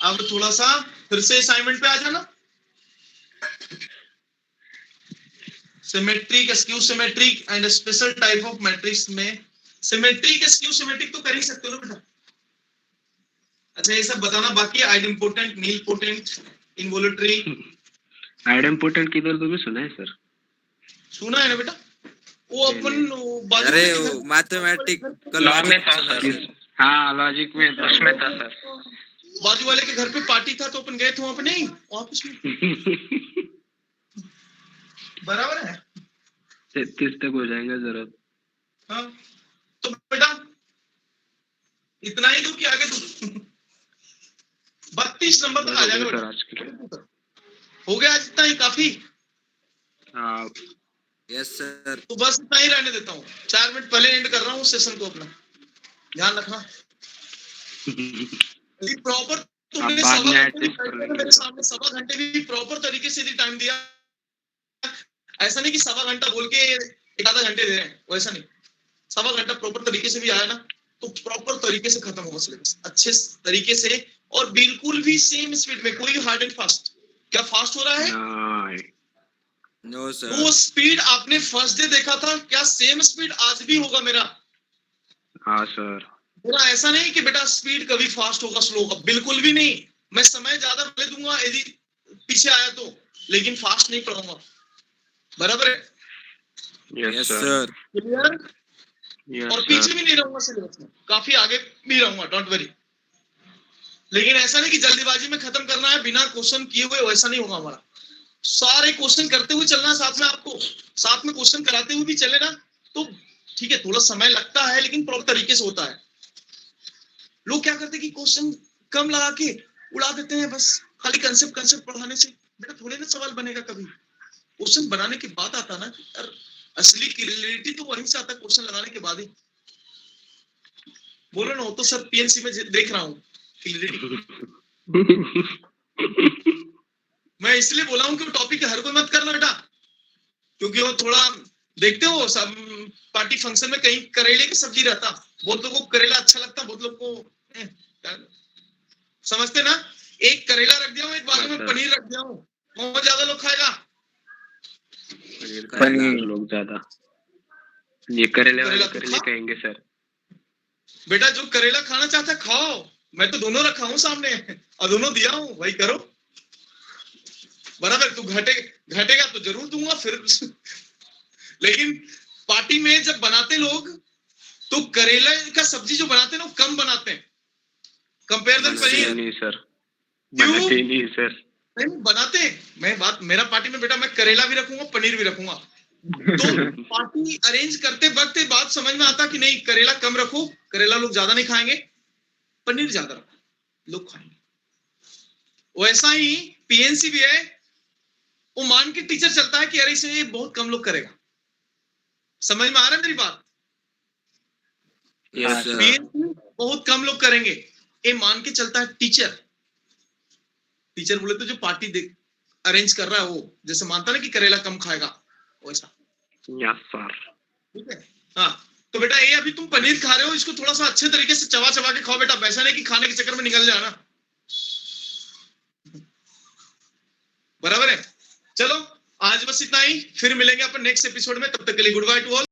अब थोड़ा सा फिर से असाइनमेंट पे आ जाना। Symmetric, skew symmetric and special type of matrix में सिमेट्रिक, स्क्यू सिमेट्रिक तो कर ही सकते हो ना बेटा। अच्छा ये सब बताना बाकी है। Idempotent, nilpotent, involutory. आइडेम्पोटेंट किधर तो भी सुना है सर। सुना है ना बेटा? वो अपन बाजू अरे वाले के घर- मैथमेटिक लॉ में था सर। हाँ लॉजिक में था। उसमें था सर। बाजू वाले के घर पे पार्टी था तो अपन गए थे वहां पे, नहीं वहां पे बराबर है। 33 तक हो जाएगा जरूरत। हाँ तो बेटा इतना ही दूर कि आगे तू 32 नंबर तक आ जाएगा सर बेटा। आज के लिए। हो गया आज इतना ही काफी। हाँ यस सर। तो बस इतना ही रहने देता हूँ। 4 मिनट पहले एंड कर रहा हूँ सेशन को अपना, ध्यान रखना। प्रॉपर तुमने बाद में सवा adjust घंटे कर लेंगे। मेरे सामने सवा घंटे भी प्रॉपर तरीके से टाइम दिया। ऐसा नहीं कि सवा घंटा बोल के एक आधा घंटे दे रहे हैं, वैसा नहीं। सवा घंटा प्रॉपर तरीके से भी आया ना तो प्रॉपर तरीके से खत्म होगा सिलेबस अच्छे तरीके से और बिल्कुल भी सेम स्पीड में, कोई हार्ड एंड फास्ट। क्या फास्ट हो रहा है? No sir. वो स्पीड आपने फर्स्ट डे देखा था, क्या सेम स्पीड आज भी होगा मेरा? हाँ सर। मेरा ऐसा नहीं कि बेटा स्पीड कभी फास्ट होगा स्लो होगा, बिल्कुल भी नहीं। मैं समय ज्यादा ले दूंगा यदि पीछे आया तो, लेकिन फास्ट नहीं पढ़ूंगा। बराबर है? Yes sir. क्लियर? यस और सर। पीछे भी नहीं रहूंगा सिलेबस में, काफी आगे भी रहूंगा, डोंट वरी। लेकिन ऐसा नहीं कि जल्दीबाजी में खत्म करना है बिना क्वेश्चन किए हुए, वैसा नहीं होगा हमारा। सारे क्वेश्चन करते हुए चलना साथ में, आपको साथ में क्वेश्चन कराते हुए भी चले ना तो ठीक है। थोड़ा समय लगता है लेकिन प्रॉपर तरीके से होता है। लोग क्या करते हैं कि क्वेश्चन कम लगा के उड़ा देते हैं, बस खाली कंसेप्ट पढ़ाने से बेटा थोड़े ना सवाल बनेगा। कभी क्वेश्चन बनाने के बाद आता ना यार, असली क्लियरिटी तो वहीं से आता, क्वेश्चन लगाने के बाद ही। बोलो ना, वो तो सर पीएनसी में देख रहा हूँ क्लियरिटी। मैं इसलिए बोला हूं कि वो टॉपिक हर कोई मत करना बेटा, क्योंकि वो थोड़ा देखते हो सब पार्टी फंक्शन में कहीं करेले की सब्जी रहता, बहुत लोगों को करेला अच्छा लगता, बहुत लोग को समझते ना। एक करेला रख दिया हूँ, एक बाजू में हाँ, पनीर रख दिया हूँ, कौन ज्यादा लोग खाएगा? पनीर पनीर। लोग ज्यादा, ये करेले वाले करेला तो करेले खा। कहेंगे सर। बेटा जो करेला खाना चाहता है खाओ, मैं तो दोनों रखा हूँ सामने और दोनों दिया हूँ, वही करो बराबर। तू घटेगा तो जरूर दूंगा फिर लेकिन पार्टी में जब बनाते लोग तो करेला का सब्जी जो बनाते हैं ना वो कम बनाते हैं कंपेयर देन बनाते पनीर। नहीं सर, क्यों? बनाते नहीं सर। नहीं बनाते हैं। मैं बात मेरा पार्टी में बेटा मैं करेला भी रखूंगा पनीर भी रखूंगा, तो पार्टी अरेंज करते वक्त ये बात समझ में आता कि नहीं करेला कम रखो, करेला लोग ज्यादा नहीं खाएंगे, पनीर ज्यादा रखो लोग खाएंगे। वैसा ही पीएनसी भी है, वो मान के टीचर चलता है कि अरे इसे ये बहुत कम लोग करेगा। समझ में आ रहा है मेरी बात? Yes sir. पीएनसी बहुत कम लोग करेंगे, ये मान के चलता है टीचर। टीचर बोले तो जो पार्टी अरेंज कर रहा है वो जैसे मानता ना कि करेला कम खाएगा वैसा। Yes sir. ठीक है। हाँ तो बेटा ये अभी तुम पनीर खा रहे हो, इसको थोड़ा सा अच्छे तरीके से चबा चबा के खाओ बेटा, वैसा नहीं कि खाने के चक्कर में निकल जाना। बराबर है। चलो आज बस इतना ही, फिर मिलेंगे अपन नेक्स्ट एपिसोड में, तब तक के लिए गुड बाय टू ऑल।